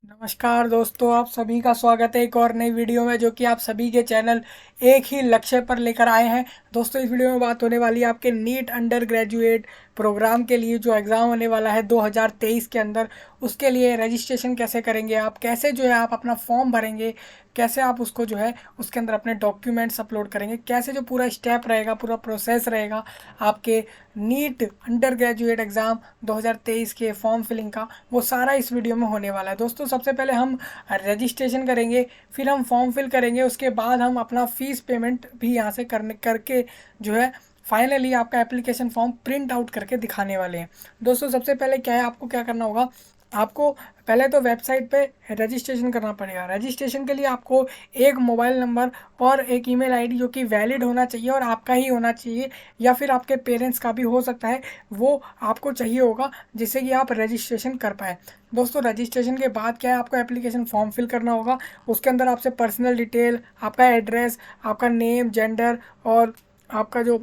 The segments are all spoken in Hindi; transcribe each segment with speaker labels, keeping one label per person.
Speaker 1: नमस्कार दोस्तों, आप सभी का स्वागत है एक और नई वीडियो में, जो कि आप सभी के चैनल एक ही लक्ष्य पर लेकर आए हैं। दोस्तों, इस वीडियो में बात होने वाली है आपके नीट अंडर ग्रेजुएट प्रोग्राम के लिए जो एग्ज़ाम होने वाला है 2023 के अंदर। उसके लिए रजिस्ट्रेशन कैसे करेंगे आप, कैसे जो है आप अपना फॉर्म भरेंगे, कैसे आप उसको जो है उसके अंदर अपने डॉक्यूमेंट्स अपलोड करेंगे, कैसे जो पूरा स्टेप रहेगा, पूरा प्रोसेस रहेगा आपके नीट अंडर ग्रेजुएट एग्ज़ाम 2023 के फॉर्म फिलिंग का, वो सारा इस वीडियो में होने वाला है। दोस्तों, सबसे पहले हम रजिस्ट्रेशन करेंगे, फिर हम फॉर्म फिल करेंगे, उसके बाद हम अपना फ़ीस पेमेंट भी यहाँ से करके जो है फाइनली आपका एप्लीकेशन फॉर्म प्रिंट आउट करके दिखाने वाले हैं। दोस्तों, सबसे पहले क्या है, आपको क्या करना होगा, आपको पहले तो वेबसाइट पे रजिस्ट्रेशन करना पड़ेगा। रजिस्ट्रेशन के लिए आपको एक मोबाइल नंबर और एक ईमेल आईडी जो कि वैलिड होना चाहिए और आपका ही होना चाहिए, या फिर आपके पेरेंट्स का भी हो सकता है, वो आपको चाहिए होगा, जिससे कि आप रजिस्ट्रेशन कर पाएँ। दोस्तों, रजिस्ट्रेशन के बाद क्या है, आपको एप्लीकेशन फॉर्म फिल करना होगा। उसके अंदर आपसे पर्सनल डिटेल, आपका एड्रेस, आपका नेम, जेंडर और आपका जो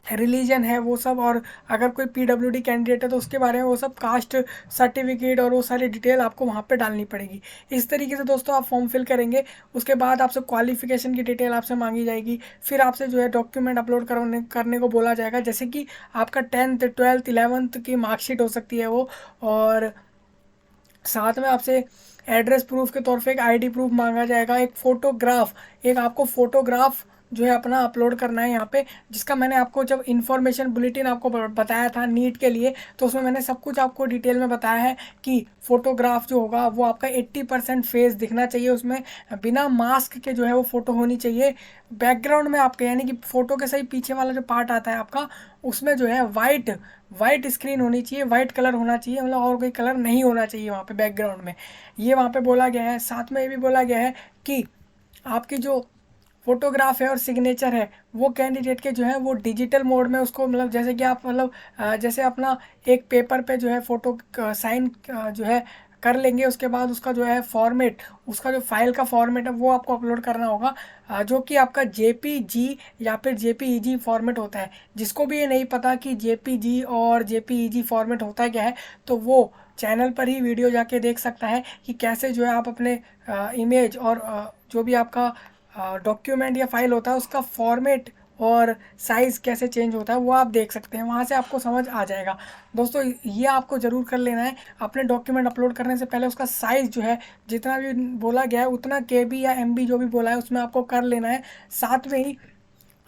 Speaker 1: रिलीजन है वो सब, और अगर कोई पीडब्ल्यूडी कैंडिडेट है तो उसके बारे में वो सब, कास्ट सर्टिफिकेट और वो सारी डिटेल आपको वहाँ पे डालनी पड़ेगी। इस तरीके से दोस्तों आप फॉर्म फिल करेंगे। उसके बाद आपसे क्वालिफिकेशन की डिटेल आपसे मांगी जाएगी, फिर आपसे जो है डॉक्यूमेंट अपलोड करने को बोला जाएगा, जैसे कि आपका 10th 12th 11th की मार्कशीट हो सकती है वो, और साथ में आपसे एड्रेस प्रूफ के तौर पे एक आईडी प्रूफ मांगा जाएगा, एक फ़ोटोग्राफ, एक आपको फ़ोटोग्राफ जो है अपना अपलोड करना है यहाँ पे, जिसका मैंने आपको जब इन्फॉर्मेशन बुलेटिन आपको बताया था नीट के लिए, तो उसमें मैंने सब कुछ आपको डिटेल में बताया है कि फ़ोटोग्राफ जो होगा वो आपका 80% फेस दिखना चाहिए, उसमें बिना मास्क के जो है वो फ़ोटो होनी चाहिए। बैकग्राउंड में आपके, यानी कि फ़ोटो के सही पीछे वाला जो पार्ट आता है आपका, उसमें जो है वाइट वाइट स्क्रीन होनी चाहिए, वाइट कलर होना चाहिए, मतलब और कोई कलर नहीं होना चाहिए वहाँ पे बैकग्राउंड में। ये वहाँ पे बोला गया है। साथ में ये भी बोला गया है कि आपकी जो फोटोग्राफ है और सिग्नेचर है वो कैंडिडेट के जो है वो डिजिटल मोड में उसको, मतलब जैसे कि आप मतलब जैसे अपना एक पेपर पे जो है फ़ोटो साइन जो है कर लेंगे, उसके बाद उसका जो है फॉर्मेट, उसका जो फाइल का फॉर्मेट है वो आपको अपलोड करना होगा, जो कि आपका जेपीजी या फिर जेपीईजी फॉर्मेट होता है। जिसको भी ये नहीं पता कि जेपीजी और जेपीईजी फॉर्मेट होता क्या है, तो वो चैनल पर ही वीडियो जाके देख सकता है कि कैसे जो है आप अपने इमेज और जो भी आपका डॉक्यूमेंट या फाइल होता है उसका फॉर्मेट और साइज़ कैसे चेंज होता है, वो आप देख सकते हैं, वहाँ से आपको समझ आ जाएगा। दोस्तों, ये आपको ज़रूर कर लेना है, अपने डॉक्यूमेंट अपलोड करने से पहले उसका साइज़ जो है जितना भी बोला गया है उतना केबी या एमबी जो भी बोला है उसमें आपको कर लेना है। साथ में ही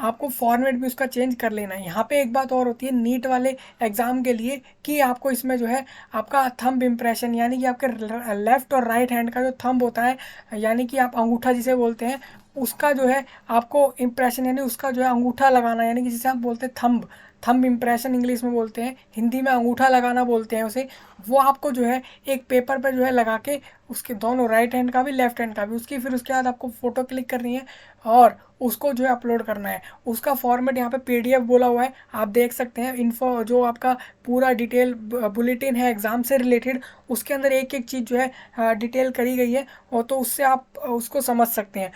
Speaker 1: आपको फॉर्मेट भी उसका चेंज कर लेना है। यहाँ पे एक बात और होती है नीट वाले एग्ज़ाम के लिए, कि आपको इसमें जो है आपका थंब इम्प्रेशन, यानी कि आपके लेफ़्ट और राइट हैंड का जो थंब होता है, यानी कि आप अंगूठा जिसे बोलते हैं, उसका जो है आपको इम्प्रेशन, यानी उसका जो है अंगूठा लगाना, यानी कि जिसे आप बोलते हैं थंब, थंब इम्प्रेशन इंग्लिश में बोलते हैं, हिंदी में अंगूठा लगाना बोलते हैं उसे। वो आपको जो है एक पेपर पर जो है लगा के, उसके दोनों राइट हैंड का भी लेफ्ट हैंड का भी, उसकी फिर उसके बाद आपको फ़ोटो क्लिक करनी है और उसको जो है अपलोड करना है। उसका फॉर्मेट यहाँ पे पीडीएफ बोला हुआ है, आप देख सकते हैं। इन्फो जो आपका पूरा डिटेल बुलेटिन है एग्ज़ाम से रिलेटेड, उसके अंदर एक एक चीज़ जो है डिटेल करी गई है, और तो उससे आप उसको समझ सकते हैं।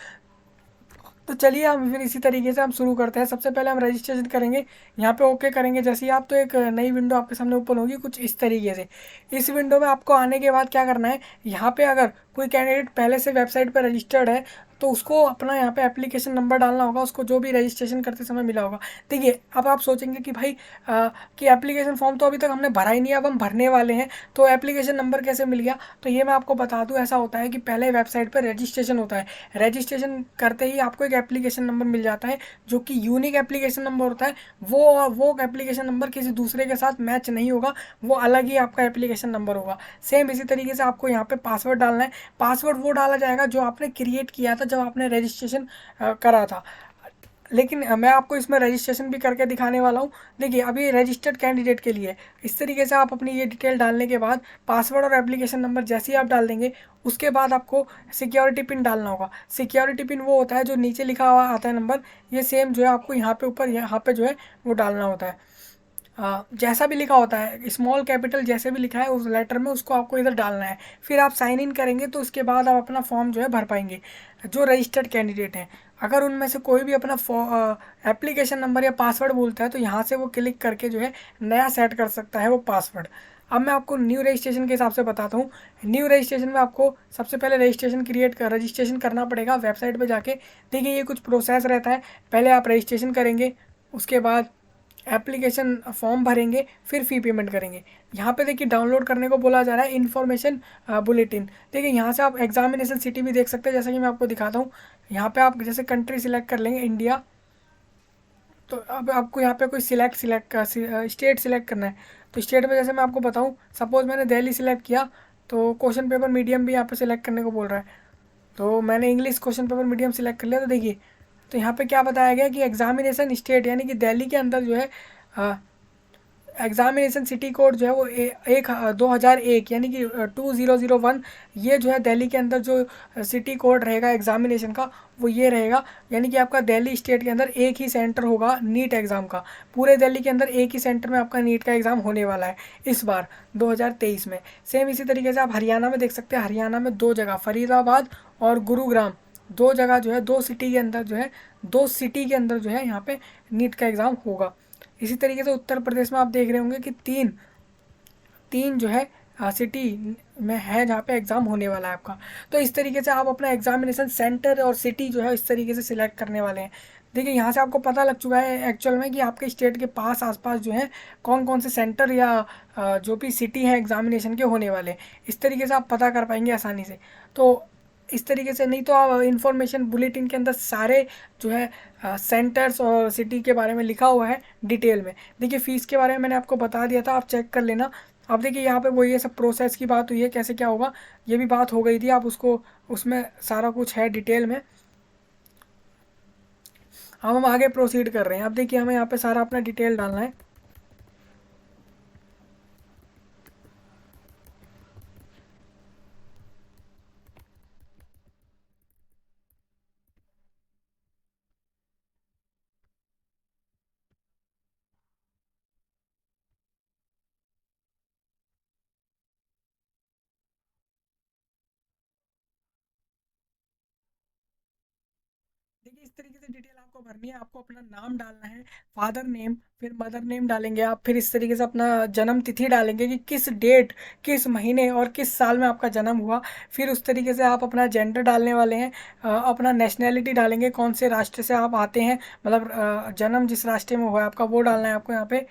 Speaker 1: तो चलिए हम फिर इसी तरीके से हम शुरू करते हैं। सबसे पहले हम रजिस्ट्रेशन करेंगे, यहाँ पे ओके करेंगे जैसे ही आप, तो एक नई विंडो आपके सामने ओपन होगी कुछ इस तरीके से। इस विंडो में आपको आने के बाद क्या करना है, यहाँ पे अगर कोई कैंडिडेट पहले से वेबसाइट पर रजिस्टर्ड है तो उसको अपना यहाँ पे एप्लीकेशन नंबर डालना होगा, उसको जो भी रजिस्ट्रेशन करते समय मिला होगा। देखिए, अब आप सोचेंगे कि भाई कि एप्लीकेशन फॉर्म तो अभी तक हमने भरा ही नहीं है, अब हम भरने वाले हैं, तो एप्लीकेशन नंबर कैसे मिल गया। तो ये मैं आपको बता दूँ, ऐसा होता है कि पहले वेबसाइट पर रजिस्ट्रेशन होता है, रजिस्ट्रेशन करते ही आपको एक एप्लीकेशन नंबर मिल जाता है जो कि यूनिक एप्लीकेशन नंबर होता है। वो एप्लीकेशन नंबर किसी दूसरे के साथ मैच नहीं होगा, वो अलग ही आपका एप्लीकेशन नंबर होगा। सेम इसी तरीके से आपको यहाँ पे पासवर्ड डालना है। पासवर्ड वो डाला जाएगा जो आपने क्रिएट किया था जब आपने रजिस्ट्रेशन करा था। लेकिन मैं आपको इसमें रजिस्ट्रेशन भी करके दिखाने वाला हूँ। देखिए, अभी रजिस्टर्ड कैंडिडेट के लिए इस तरीके से आप अपनी ये डिटेल डालने के बाद पासवर्ड और एप्लीकेशन नंबर जैसे ही आप डाल देंगे, उसके बाद आपको सिक्योरिटी पिन डालना होगा। सिक्योरिटी पिन वो होता है जो नीचे लिखा हुआ आता है नंबर, ये सेम जो है आपको यहाँ पे ऊपर यहाँ पे जो है वो डालना होता है। जैसा भी लिखा होता है, स्मॉल कैपिटल जैसे भी लिखा है उस लेटर में, उसको आपको इधर डालना है। फिर आप साइन इन करेंगे तो उसके बाद आप अपना फॉर्म जो है भर पाएंगे। जो रजिस्टर्ड कैंडिडेट हैं, अगर उनमें से कोई भी अपना एप्लीकेशन नंबर या पासवर्ड बोलता है तो यहाँ से वो क्लिक करके जो है नया सेट कर सकता है वो पासवर्ड। अब मैं आपको न्यू रजिस्ट्रेशन के हिसाब से बताता हूँ। न्यू रजिस्ट्रेशन में आपको सबसे पहले रजिस्ट्रेशन करना पड़ेगा वेबसाइट पे जाके। देखिए ये कुछ प्रोसेस रहता है, पहले आप रजिस्ट्रेशन करेंगे, उसके बाद एप्लीकेशन फॉर्म भरेंगे, फिर फ़ी पेमेंट करेंगे। यहाँ पे देखिए डाउनलोड करने को बोला जा रहा है इन्फॉर्मेशन बुलेटिन। देखिए यहाँ से आप एग्जामिनेशन सिटी भी देख सकते हैं, जैसा कि मैं आपको दिखाता हूँ। यहाँ पे आप जैसे कंट्री सिलेक्ट कर लेंगे इंडिया, तो अब आपको यहाँ पे कोई स्टेट सिलेक्ट करना है। तो स्टेट में जैसे मैं आपको बताऊँ, सपोज़ मैंने दिल्ली सिलेक्ट किया, तो क्वेश्चन पेपर मीडियम भी यहाँ पे सिलेक्ट करने को बोल रहा है। तो मैंने English question paper medium select कर लिया। तो देखिए, तो यहाँ पे क्या बताया गया कि एग्जामिनेशन स्टेट यानी कि दिल्ली के अंदर जो है एग्जामिनेशन सिटी कोड जो है वो 2001 यानी कि 2001, ये जो है दिल्ली के अंदर जो सिटी कोड रहेगा एग्जामिनेशन का, वो ये रहेगा। यानी कि आपका दिल्ली स्टेट के अंदर एक ही सेंटर होगा नीट एग्ज़ाम का। पूरे दिल्ली के अंदर एक ही सेंटर में आपका नीट का एग्ज़ाम होने वाला है इस बार 2023 में। सेम इसी तरीके से आप हरियाणा में देख सकते हैं, हरियाणा में 2 जगह फरीदाबाद और गुरुग्राम, 2 जगह जो है 2 सिटी के अंदर जो है 2 सिटी के अंदर जो है यहाँ पे नीट का एग्ज़ाम होगा। इसी तरीके से उत्तर प्रदेश में आप देख रहे होंगे कि तीन तीन जो है सिटी में है जहाँ पे एग्ज़ाम होने वाला है आपका। तो इस तरीके से आप अपना एग्जामिनेशन सेंटर और सिटी जो है इस तरीके से सिलेक्ट करने वाले हैं। देखिए यहाँ से आपको पता लग चुका है एक्चुअल में कि आपके स्टेट के पास आसपास जो है कौन कौन से सेंटर या जो भी सिटी हैं एग्जामिनेशन के होने वाले हैं। इस तरीके से आप पता कर पाएंगे आसानी से। तो इस तरीके से, नहीं तो आप इंफॉर्मेशन बुलेटिन के अंदर सारे जो है सेंटर्स और सिटी के बारे में लिखा हुआ है डिटेल में। देखिए फ़ीस के बारे में मैंने आपको बता दिया था, आप चेक कर लेना। अब देखिए यहाँ पे वो ये सब प्रोसेस की बात हुई है, कैसे क्या होगा ये भी बात हो गई थी, आप उसको उसमें सारा कुछ है डिटेल में। अब हम आगे प्रोसीड कर रहे हैं। अब देखिए हमें यहाँ पे सारा अपना डिटेल डालना है। देखिए इस तरीके से डिटेल आपको भरनी है। आपको अपना नाम डालना है, फादर नेम, फिर मदर नेम डालेंगे आप, फिर इस तरीके से अपना जन्म तिथि डालेंगे कि किस डेट, किस महीने और किस साल में आपका जन्म हुआ। फिर उस तरीके से आप अपना जेंडर डालने वाले हैं, अपना नेशनैलिटी डालेंगे, कौन से राष्ट्र से आप आते हैं, मतलब जन्म जिस राष्ट्र में हुआ है आपका वो डालना है आपको यहाँ पे।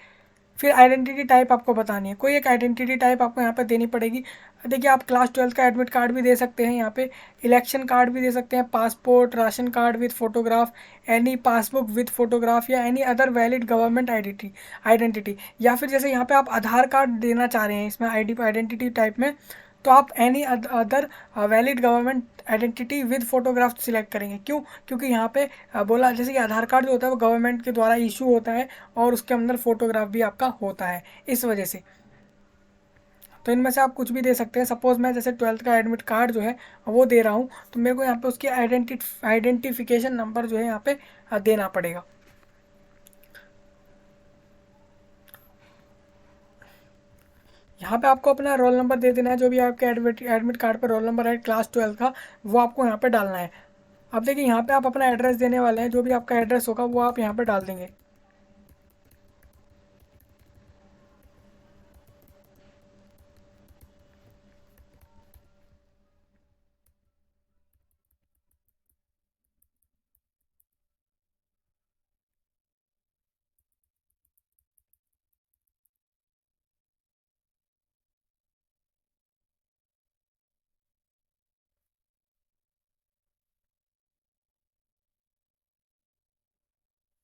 Speaker 1: फिर आइडेंटिटी टाइप आपको बतानी है, कोई एक आइडेंटिटी टाइप आपको यहाँ पे देनी पड़ेगी। देखिए आप क्लास 12 का एडमिट कार्ड भी दे सकते हैं यहाँ पे, इलेक्शन कार्ड भी दे सकते हैं, passport, ration card with photograph, any passbook with photograph या any other valid government identity. या फिर जैसे यहाँ पे आप आधार कार्ड देना चाह रहे हैं इसमें आइडेंटिटी टाइप में, तो आप any other valid government identity with photograph select करेंगे। क्यों? क्योंकि यहाँ पे बोला जैसे कि आधार कार्ड जो होता है वो गवर्नमेंट के द्वारा इशू होता है और उसके अंदर फोटोग्राफ भी आपका होता है, इस वजह से। तो इनमें से आप कुछ भी दे सकते हैं। सपोज मैं जैसे 12th का एडमिट कार्ड जो है वो दे रहा हूँ, तो मेरे को यहाँ पे उसकी आइडेंटिफिकेशन नंबर जो है यहाँ पे देना पड़ेगा। यहाँ पे आपको अपना रोल नंबर दे देना है, जो भी आपके एडमिट कार्ड पर रोल नंबर है क्लास 12 का, वो आपको यहाँ पे डालना है। अब देखिए यहाँ पे आप अपना एड्रेस देने वाले हैं, जो भी आपका एड्रेस होगा वो आप यहाँ पे डाल देंगे।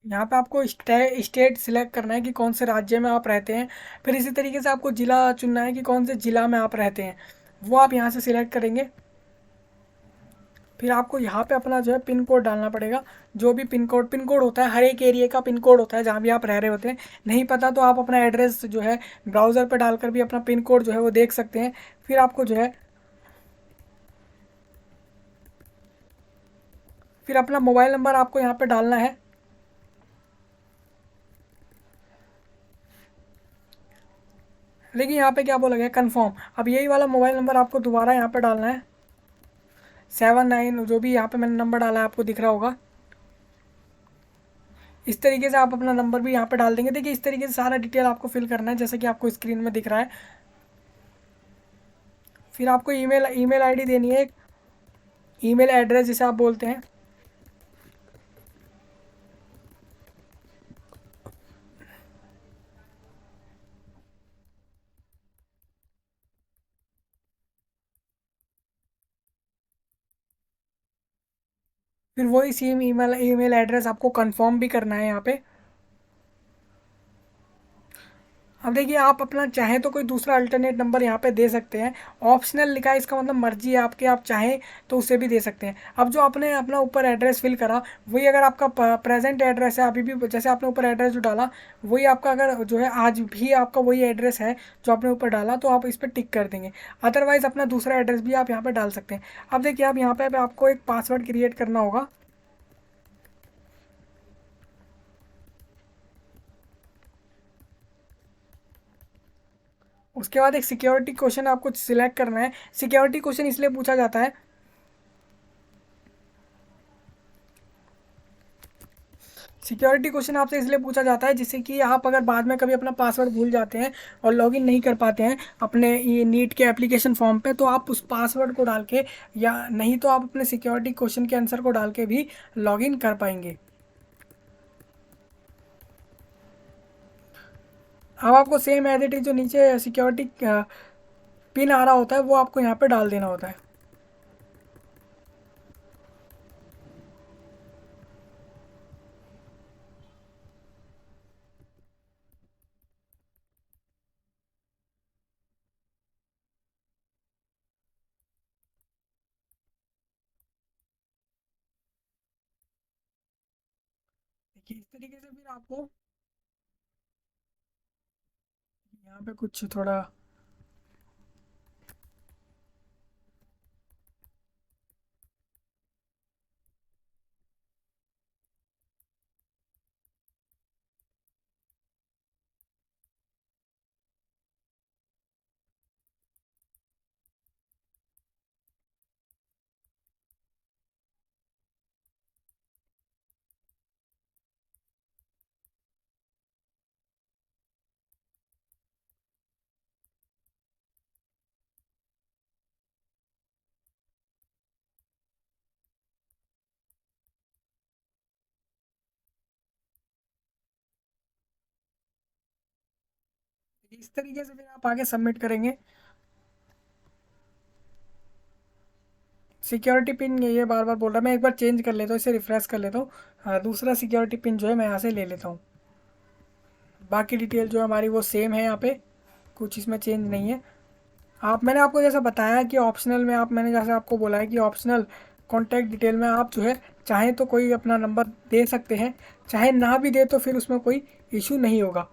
Speaker 1: यहाँ पे आपको स्टेट सिलेक्ट करना है कि कौन से राज्य में आप रहते हैं। फिर इसी तरीके से आपको ज़िला चुनना है कि कौन से ज़िला में आप रहते हैं, वो आप यहाँ से सिलेक्ट करेंगे। फिर आपको यहाँ पे अपना जो है पिन कोड डालना पड़ेगा। जो भी पिन कोड होता है, हर एक एरिया का पिन कोड होता है जहाँ भी आप रह रहे होते हैं। नहीं पता तो आप अपना एड्रेस जो है ब्राउज़र पर डालकर भी अपना पिन कोड जो है वो देख सकते हैं। फिर आपको जो है फिर अपना मोबाइल नंबर आपको यहाँ पे डालना है। लेकिन यहाँ पे क्या बोला गया, कन्फर्म। अब यही वाला मोबाइल नंबर आपको दोबारा यहाँ पे डालना है, 79, जो भी यहाँ पे मैंने नंबर डाला है आपको दिख रहा होगा। इस तरीके से आप अपना नंबर भी यहाँ पे डाल देंगे। देखिए इस तरीके से सारा डिटेल आपको फिल करना है, जैसे कि आपको स्क्रीन में दिख रहा है। फिर आपको ईमेल ईमेल आईडी देनी है, एक ईमेल एड्रेस जिसे आप बोलते हैं। फिर वही सेम ईमेल ईमेल एड्रेस आपको कंफर्म भी करना है यहाँ पे। अब देखिए, आप अपना चाहें तो कोई दूसरा अल्टरनेट नंबर यहाँ पे दे सकते हैं। ऑप्शनल लिखा है, इसका मतलब मर्जी है आपकी, आप चाहें तो उसे भी दे सकते हैं। अब जो आपने अपना ऊपर एड्रेस फिल करा, वही अगर आपका प्रेजेंट एड्रेस है, अभी भी जैसे आपने ऊपर एड्रेस जो डाला, वही आपका अगर जो है आज भी आपका वही एड्रेस है जो आपने ऊपर डाला, तो आप इस पर टिक कर देंगे। अदरवाइज अपना दूसरा एड्रेस भी आप यहाँ पर डाल सकते हैं। अब देखिए, आप यहाँ पे आपको एक पासवर्ड क्रिएट करना होगा। उसके बाद एक सिक्योरिटी क्वेश्चन आपको सिलेक्ट करना है। सिक्योरिटी क्वेश्चन इसलिए पूछा जाता है, सिक्योरिटी क्वेश्चन आपसे इसलिए पूछा जाता है जिससे कि आप अगर बाद में कभी अपना पासवर्ड भूल जाते हैं और लॉगिन नहीं कर पाते हैं अपने ये नीट के एप्लीकेशन फॉर्म पे, तो आप उस पासवर्ड को डाल के, या नहीं तो आप अपने सिक्योरिटी क्वेश्चन के आंसर को डाल के भी लॉगिन कर पाएंगे। अब आपको सेम एज इट इज जो नीचे सिक्योरिटी पिन आ रहा होता है वो आपको यहाँ पे डाल देना होता है। देखिए, इस तरीके से फिर आपको यहाँ पे कुछ थोड़ा, इस तरीके से फिर आप आगे सबमिट करेंगे। सिक्योरिटी पिन ये बार बार बोल रहा है, मैं एक बार चेंज कर लेता हूँ, इसे रिफ्रेश कर लेता हूँ। हाँ, दूसरा सिक्योरिटी पिन जो है मैं यहाँ से ले लेता हूँ। बाकी डिटेल जो है हमारी वो सेम है यहाँ पे, कुछ इसमें चेंज नहीं है। आप, मैंने आपको जैसा बताया कि ऑप्शनल में आप, मैंने जैसे आपको बोला है कि ऑप्शनल कॉन्टैक्ट डिटेल में आप जो है चाहें तो कोई अपना नंबर दे सकते हैं, चाहे ना भी दे तो फिर उसमें कोई इशू नहीं होगा।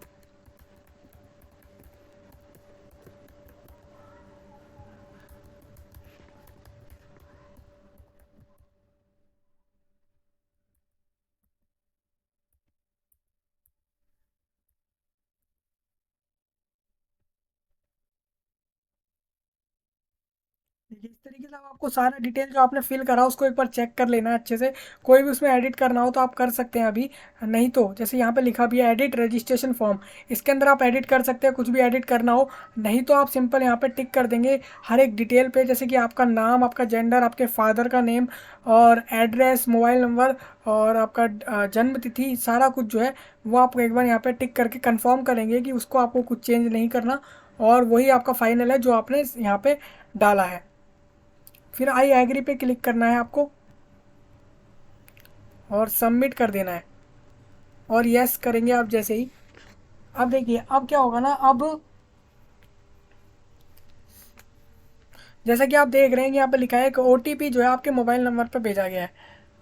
Speaker 1: देखिए, इस तरीके से अब आपको सारा डिटेल जो आपने फिल करा उसको एक बार चेक कर लेना है अच्छे से। कोई भी उसमें एडिट करना हो तो आप कर सकते हैं अभी, नहीं तो जैसे यहाँ पे लिखा भी है एडिट रजिस्ट्रेशन फॉर्म, इसके अंदर आप एडिट कर सकते हैं कुछ भी एडिट करना हो। नहीं तो आप सिंपल यहाँ पे टिक कर देंगे हर एक डिटेल पे, जैसे कि आपका नाम, आपका जेंडर, आपके फादर का नेम और एड्रेस, मोबाइल नंबर और आपका जन्म तिथि, सारा कुछ जो है वो आप एक बार यहाँ पे टिक करके कंफर्म करेंगे कि उसको आपको कुछ चेंज नहीं करना, और वही आपका फाइनल है जो आपने यहाँ पे डाला है। फिर आई एग्री पे क्लिक करना है आपको और सबमिट कर देना है, और यस करेंगे आप जैसे ही। अब देखिए, अब क्या होगा ना, अब जैसा कि आप देख रहे हैं कि यहाँ पे लिखा है कि ओटीपी जो है आपके मोबाइल नंबर पर भेजा गया है।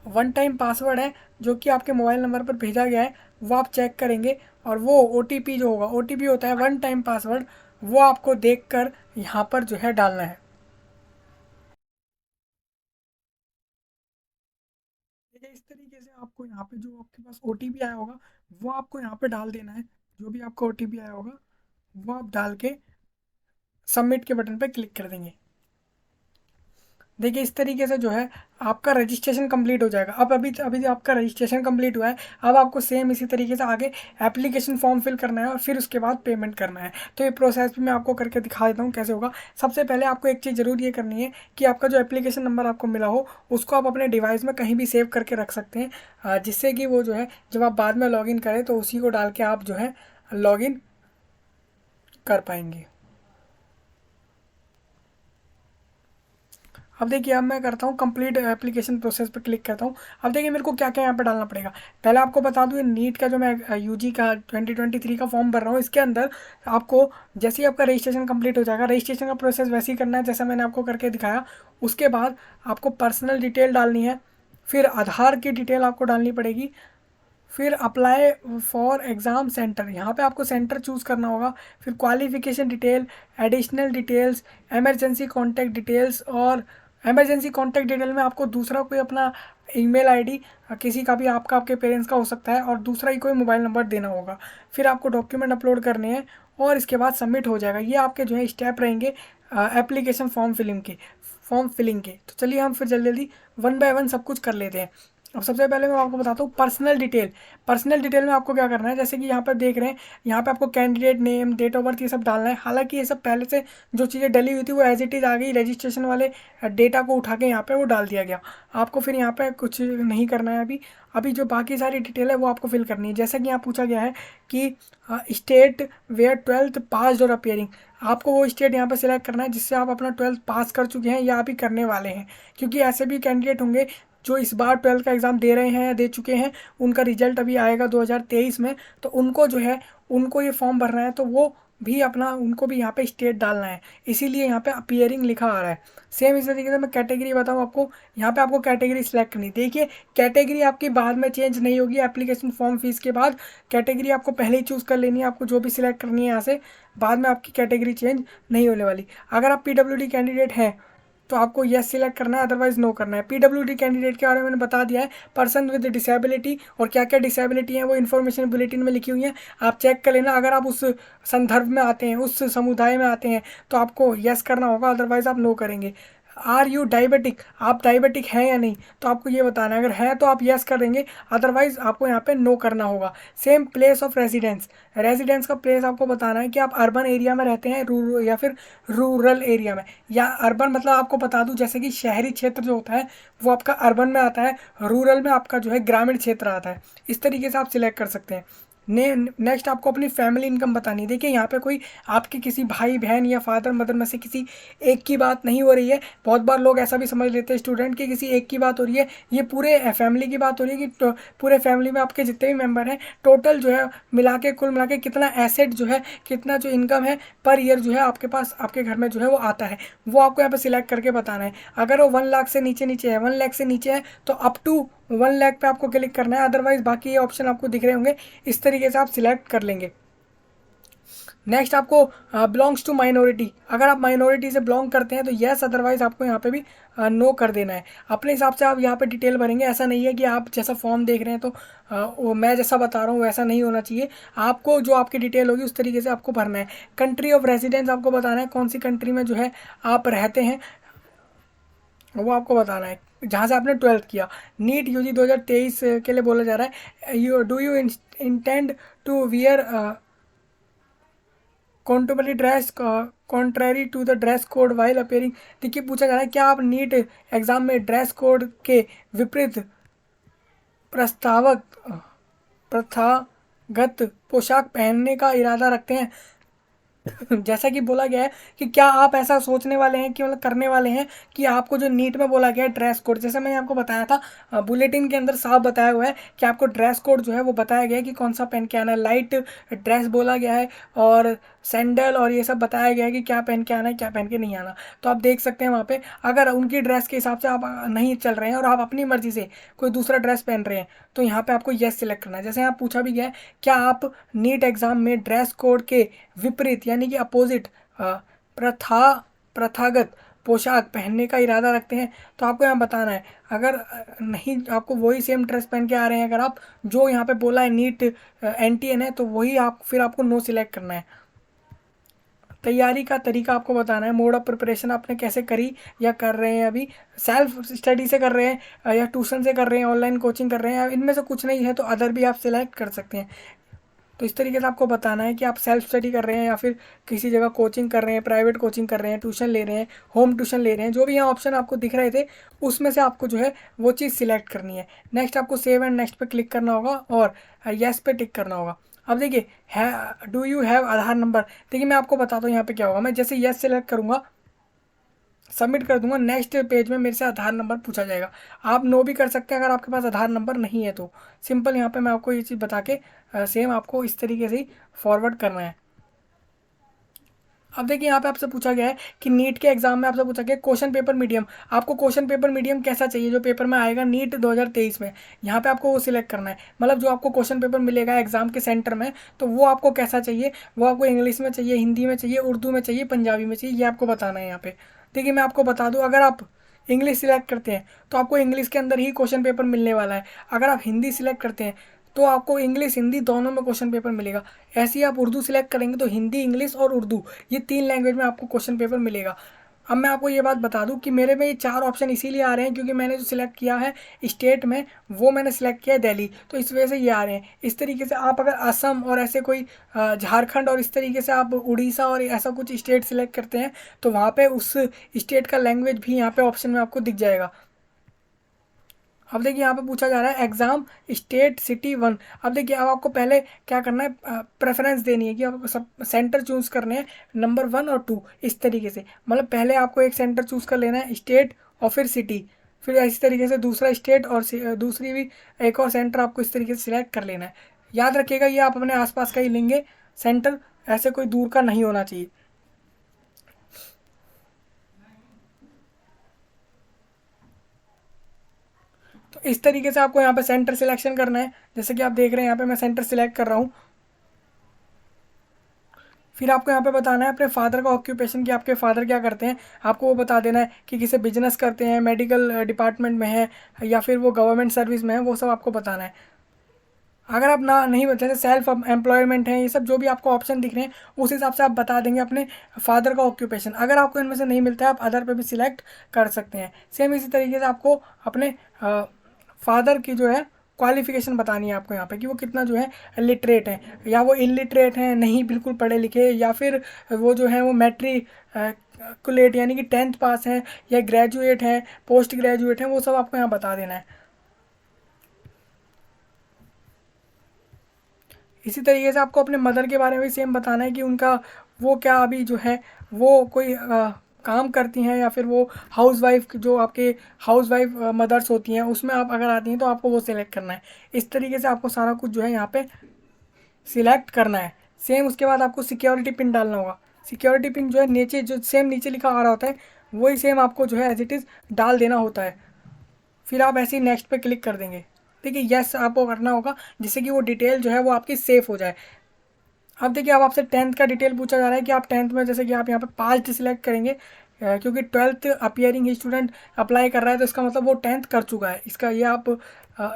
Speaker 1: वन टाइम पासवर्ड है जो कि आपके मोबाइल नंबर पर भेजा गया है, वो आप चेक करेंगे। और वो ओटीपी जो होगा, ओटीपी होता है वन टाइम पासवर्ड, वो आपको देख कर यहाँ पर जो है डालना है। ठीक है, इस तरीके से आपको यहाँ पे जो आपके पास ओटीपी आया होगा वो आपको यहाँ पे डाल देना है। जो भी आपको ओटीपी आया होगा वो आप डाल के सबमिट के बटन पे क्लिक कर देंगे। देखिए इस तरीके से जो है आपका रजिस्ट्रेशन कंप्लीट हो जाएगा। अब अभी अभी आपका रजिस्ट्रेशन कंप्लीट हुआ है, अब आपको सेम इसी तरीके से आगे एप्लीकेशन फॉर्म फिल करना है और फिर उसके बाद पेमेंट करना है। तो ये प्रोसेस भी मैं आपको करके दिखा देता हूँ कैसे होगा। सबसे पहले आपको एक चीज़ ज़रूर ये करनी है कि आपका जो एप्लीकेशन नंबर आपको मिला हो उसको आप अपने डिवाइस में कहीं भी सेव करके रख सकते हैं, जिससे कि वो जो है जब आप बाद में लॉगिन करें तो उसी को डाल के आप जो है लॉगिन कर पाएंगे। अब देखिए अब मैं करता हूँ कंप्लीट एप्लीकेशन प्रोसेस पर क्लिक करता हूँ। अब देखिए मेरे को क्या क्या यहाँ पे डालना पड़ेगा। पहले आपको बता दूँ, ये नीट का जो मैं यूजी का 2023 का फॉर्म भर रहा हूँ, इसके अंदर आपको जैसे ही आपका रजिस्ट्रेशन कंप्लीट हो जाएगा, रजिस्ट्रेशन का प्रोसेस वैसे ही करना है जैसा मैंने आपको करके दिखाया। उसके बाद आपको पर्सनल डिटेल डालनी है, फिर आधार की डिटेल आपको डालनी पड़ेगी, फिर अप्लाई फॉर एग्ज़ाम सेंटर, यहाँ पे आपको सेंटर चूज़ करना होगा, फिर qualification detail, additional details, emergency contact details. और इमरजेंसी कॉन्टैक्ट डिटेल में आपको दूसरा कोई अपना ईमेल आईडी, किसी का भी, आपका आपके पेरेंट्स का हो सकता है, और दूसरा ही कोई मोबाइल नंबर देना होगा। फिर आपको डॉक्यूमेंट अपलोड करने हैं और इसके बाद सबमिट हो जाएगा। ये आपके जो है स्टेप रहेंगे एप्लीकेशन फॉर्म फिलिंग के। तो चलिए हम फिर जल्दी जल्दी वन बाय वन सब कुछ कर लेते हैं। अब सबसे पहले मैं आपको बताता हूँ पर्सनल डिटेल। पर्सनल डिटेल में आपको क्या करना है, जैसे कि यहाँ पर देख रहे हैं, यहाँ पे आपको candidate name, date of birth, ये सब डालना है। हालांकि ये सब पहले से जो चीज़ें डली हुई थी वो एज इट इज़ आ गई, रजिस्ट्रेशन वाले डेटा को उठा के यहाँ पे वो डाल दिया गया। आपको फिर यहाँ पे कुछ नहीं करना है अभी। अभी जो बाकी सारी डिटेल है वो आपको फिल करनी है। जैसा कि यहाँ पूछा गया है कि स्टेट वेयर 12th पास और अपियरिंग, आपको वो स्टेट यहाँ पे सिलेक्ट करना है जिससे आप अपना 12th पास कर चुके हैं या अभी करने वाले हैं। क्योंकि ऐसे भी कैंडिडेट होंगे जो इस बार 12th का एग्ज़ाम दे रहे हैं या दे चुके हैं, उनका रिजल्ट अभी आएगा 2023 में, तो उनको जो है उनको ये फॉर्म भरना है, तो वो भी अपना, उनको भी यहाँ पे स्टेट डालना है, इसीलिए यहाँ पे अपीयरिंग लिखा आ रहा है। सेम इसी तरीके से मैं कैटेगरी बताऊँ आपको, यहाँ पे आपको कैटेगरी सिलेक्ट करनी। देखिए कैटेगरी आपकी बाद में चेंज नहीं होगी, एप्लीकेशन फॉर्म फीस के बाद कैटेगरी आपको पहले ही चूज़ कर लेनी है, आपको जो भी सिलेक्ट करनी है यहाँ से, बाद में आपकी कैटेगरी चेंज नहीं होने वाली। अगर आप PWD कैंडिडेट हैं तो आपको यस सिलेक्ट करना है, अदरवाइज नो करना है। PWD कैंडिडेट के बारे में मैंने बता दिया है, पर्सन विद डिसेबिलिटी, और क्या क्या डिसेबिलिटी है वो इन्फॉर्मेशन बुलेटिन में लिखी हुई है, आप चेक कर लेना। अगर आप उस संदर्भ में आते हैं, उस समुदाय में आते हैं, तो आपको यस करना होगा, अदरवाइज आप नो करेंगे। आर यू डायबिटिक, आप डायबिटिक हैं या नहीं, तो आपको ये बताना है। अगर है तो आप यस कर देंगे, अदरवाइज आपको यहाँ पे नो करना होगा। Same place of residence, residence का प्लेस आपको बताना है कि आप अर्बन एरिया में रहते हैं, रूरल या फिर रूरल एरिया में। या अर्बन मतलब आपको बता दूं, जैसे कि शहरी क्षेत्र जो होता है वो आपका अर्बन में आता है, रूरल में आपका जो है ग्रामीण क्षेत्र आता है। इस तरीके से आप सिलेक्ट कर सकते हैं। नेक्स्ट आपको अपनी फैमिली इनकम बतानी है। देखिए यहाँ पे कोई आपके किसी भाई बहन या फादर मदर में से किसी एक की बात नहीं हो रही है। बहुत बार लोग ऐसा भी समझ लेते हैं स्टूडेंट कि किसी एक की बात हो रही है, ये पूरे फैमिली की बात हो रही है कि पूरे फैमिली में आपके जितने भी मेंबर हैं टोटल जो है मिला के, कुल मिला के कितना एसेट जो है, कितना जो इनकम है पर ईयर जो है आपके पास, आपके घर में जो है वो आता है, वो आपको यहाँ पे सिलेक्ट करके बताना है। अगर वो 1 लाख से नीचे नीचे है, 1 लाख से नीचे है, तो अप टू 1 लाख पे आपको क्लिक करना है, अदरवाइज बाकी ये ऑप्शन आपको दिख रहे होंगे, इस तरीके से आप सिलेक्ट कर लेंगे। नेक्स्ट आपको बिलोंग्स टू माइनॉरिटी, अगर आप माइनॉरिटी से बिलोंग करते हैं तो येस, अदरवाइज आपको यहाँ पे भी नो कर देना है। अपने हिसाब से आप यहाँ पे डिटेल भरेंगे, ऐसा नहीं है कि आप जैसा फॉर्म देख रहे हैं तो वो मैं जैसा बता रहा हूँ वैसा नहीं होना चाहिए। आपको जो आपकी डिटेल होगी उस तरीके से आपको भरना है। कंट्री ऑफ रेजिडेंस आपको बताना है, कौन सी कंट्री में जो है आप रहते हैं वो आपको बताना है, जहाँ से आपने 12th किया। नीट यूजी 2023 के लिए बोला जा रहा है, you intend to wear contemporary dress contrary to the dress code while appearing. देखिए पूछा जा रहा है क्या आप नीट एग्जाम में ड्रेस कोड के विपरीत प्रस्तावक प्रथागत पोशाक पहनने का इरादा रखते हैं। जैसा कि बोला गया है कि क्या आप ऐसा सोचने वाले हैं कि मतलब करने वाले हैं कि आपको जो नीट में बोला गया है ड्रेस कोड, जैसे मैंने आपको बताया था बुलेटिन के अंदर साफ बताया हुआ है कि आपको ड्रेस कोड जो है वो बताया गया है कि कौन सा पहन के आना है। लाइट ड्रेस बोला गया है और सैंडल और ये सब बताया गया है कि क्या पहन के आना है, क्या पहन के नहीं आना। तो आप देख सकते हैं वहाँ पे अगर उनकी ड्रेस के हिसाब से आप नहीं चल रहे हैं और आप अपनी मर्जी से कोई दूसरा ड्रेस पहन रहे हैं तो यहाँ पे आपको येस सिलेक्ट करना है। जैसे यहाँ पूछा भी गया है क्या आप नीट एग्जाम में ड्रेस कोड के विपरीत यानी कि अपोजिट प्रथागत पोशाक पहनने का इरादा रखते हैं, तो आपको यहाँ बताना है। अगर नहीं, आपको वही सेम ड्रेस पहन के आ रहे हैं, अगर आप जो यहाँ पे बोला है नीट NTN है, तो वही आप फिर आपको नो सिलेक्ट करना है। तैयारी का तरीका आपको बताना है, मोड ऑफ प्रिपरेशन आपने कैसे करी या कर रहे हैं अभी, सेल्फ स्टडी से कर रहे हैं या ट्यूशन से कर रहे हैं, ऑनलाइन कोचिंग कर रहे हैं, इनमें से कुछ नहीं है तो अदर भी आप सिलेक्ट कर सकते हैं। तो इस तरीके से आपको बताना है कि आप सेल्फ स्टडी कर रहे हैं या फिर किसी जगह कोचिंग कर रहे हैं, प्राइवेट कोचिंग कर रहे हैं, ट्यूशन ले रहे हैं, होम ट्यूशन ले रहे हैं, जो भी यहाँ ऑप्शन आपको दिख रहे थे उसमें से आपको जो है वो चीज़ सिलेक्ट करनी है। नेक्स्ट आपको सेव एंड नेक्स्ट पे क्लिक करना होगा और येस पे टिक करना होगा। अब देखिए है do you have Aadhaar number, देखिए मैं आपको बताता हूँ यहाँ पे क्या होगा। मैं जैसे येस सेलेक्ट करूँगा, सबमिट कर दूंगा, नेक्स्ट पेज में मेरे से आधार नंबर पूछा जाएगा। आप नो भी कर सकते हैं अगर आपके पास आधार नंबर नहीं है तो। सिंपल यहाँ पे मैं आपको ये चीज़ बता के सेम आपको इस तरीके से ही फॉरवर्ड करना है। अब देखिए यहाँ पे आपसे पूछा गया है कि नीट के एग्जाम में आपसे पूछा गया क्वेश्चन पेपर मीडियम, आपको क्वेश्चन पेपर मीडियम कैसा चाहिए जो पेपर में आएगा नीट 2023 में, यहाँ पे आपको वो सिलेक्ट करना है। मतलब जो आपको क्वेश्चन पेपर मिलेगा एग्जाम के सेंटर में तो वो आपको कैसा चाहिए, वो आपको इंग्लिश में चाहिए, हिंदी में चाहिए, उर्दू में चाहिए, पंजाबी में चाहिए, ये आपको बताना है यहाँ पे। देखिए मैं आपको बता दूँ, अगर आप इंग्लिश सिलेक्ट करते हैं तो आपको इंग्लिश के अंदर ही क्वेश्चन पेपर मिलने वाला है। अगर आप हिंदी सिलेक्ट करते हैं तो आपको इंग्लिश हिंदी दोनों में क्वेश्चन पेपर मिलेगा। ऐसे ही आप उर्दू सिलेक्ट करेंगे तो हिंदी, इंग्लिश और उर्दू ये 3 लैंग्वेज में आपको क्वेश्चन पेपर मिलेगा। अब मैं आपको ये बात बता दूं कि मेरे में ये 4 ऑप्शन इसीलिए आ रहे हैं क्योंकि मैंने जो सिलेक्ट किया है स्टेट में वो मैंने सिलेक्ट किया है दिल्ली, तो इस वजह से ये आ रहे हैं। इस तरीके से आप अगर असम और ऐसे कोई झारखंड और इस तरीके से आप उड़ीसा और ऐसा कुछ स्टेट सिलेक्ट करते हैं तो वहाँ पे उस स्टेट का लैंग्वेज भी यहाँ पे ऑप्शन में आपको दिख जाएगा। अब देखिए यहाँ पे पूछा जा रहा है एग्जाम स्टेट सिटी 1। अब देखिए अब आपको पहले क्या करना है, प्रेफरेंस देनी है कि आपको सब सेंटर चूज़ करने हैं नंबर 1 और 2 इस तरीके से। मतलब पहले आपको एक सेंटर चूज़ कर लेना है स्टेट और फिर सिटी, फिर इसी तरीके से दूसरा स्टेट और दूसरी भी एक और सेंटर आपको इस तरीके से सिलेक्ट कर लेना है। याद रखिएगा ये आप अपने आसपास का ही लेंगे सेंटर, ऐसे कोई दूर का नहीं होना चाहिए। तो इस तरीके से आपको यहाँ पे सेंटर सिलेक्शन करना है। जैसे कि आप देख रहे हैं यहाँ पे मैं सेंटर सिलेक्ट कर रहा हूँ। फिर आपको यहाँ पे बताना है अपने फादर का ऑक्यूपेशन, कि आपके फादर क्या करते हैं, आपको वो बता देना है कि किसे बिजनेस करते हैं, मेडिकल डिपार्टमेंट में है या फिर वो गवर्नमेंट सर्विस में है, वो सब आपको बताना है। अगर आप ना नहीं जैसे सेल्फ एम्प्लॉयमेंट है, ये सब जो भी आपको ऑप्शन दिख रहे हैं उस हिसाब से आप बता देंगे अपने फादर का ऑक्यूपेशन। अगर आपको इनमें से नहीं मिलता है आप अदर पे भी सिलेक्ट कर सकते हैं। सेम इसी तरीके से आपको अपने फादर की जो है क्वालिफिकेशन बतानी है आपको यहाँ पे कि वो कितना जो है लिटरेट है या वो इलिटरेट हैं, नहीं बिल्कुल पढ़े लिखे, या फिर वो जो है वो मैट्रिकुलेट यानी कि 10th पास हैं या ग्रेजुएट हैं, पोस्ट ग्रेजुएट हैं, वो सब आपको यहाँ बता देना है। इसी तरीके से आपको अपने मदर के बारे में भी सेम बताना है कि उनका वो क्या अभी जो है वो कोई काम करती हैं या फिर वो हाउस वाइफ, जो आपके हाउस वाइफ मदर्स होती हैं उसमें आप अगर आती हैं तो आपको वो सिलेक्ट करना है। इस तरीके से आपको सारा कुछ जो है यहाँ पे सिलेक्ट करना है। सेम उसके बाद आपको सिक्योरिटी पिन डालना होगा। सिक्योरिटी पिन जो है नीचे जो सेम नीचे लिखा आ रहा होता है वही सेम आपको जो है एज इट इज़ डाल देना होता है। फिर आप ऐसे ही नेक्स्ट पे क्लिक कर देंगे। देखिए यस आपको करना होगा जिससे कि वो डिटेल जो है वो आपकी सेफ हो जाए। अब देखिए अब आपसे 10th का डिटेल पूछा जा रहा है कि आप 10th में जैसे कि आप यहाँ पे पास सिलेक्ट करेंगे क्योंकि 12th अपियरिंग ही स्टूडेंट अप्लाई कर रहा है तो इसका मतलब वो 10th कर चुका है, इसका ये आप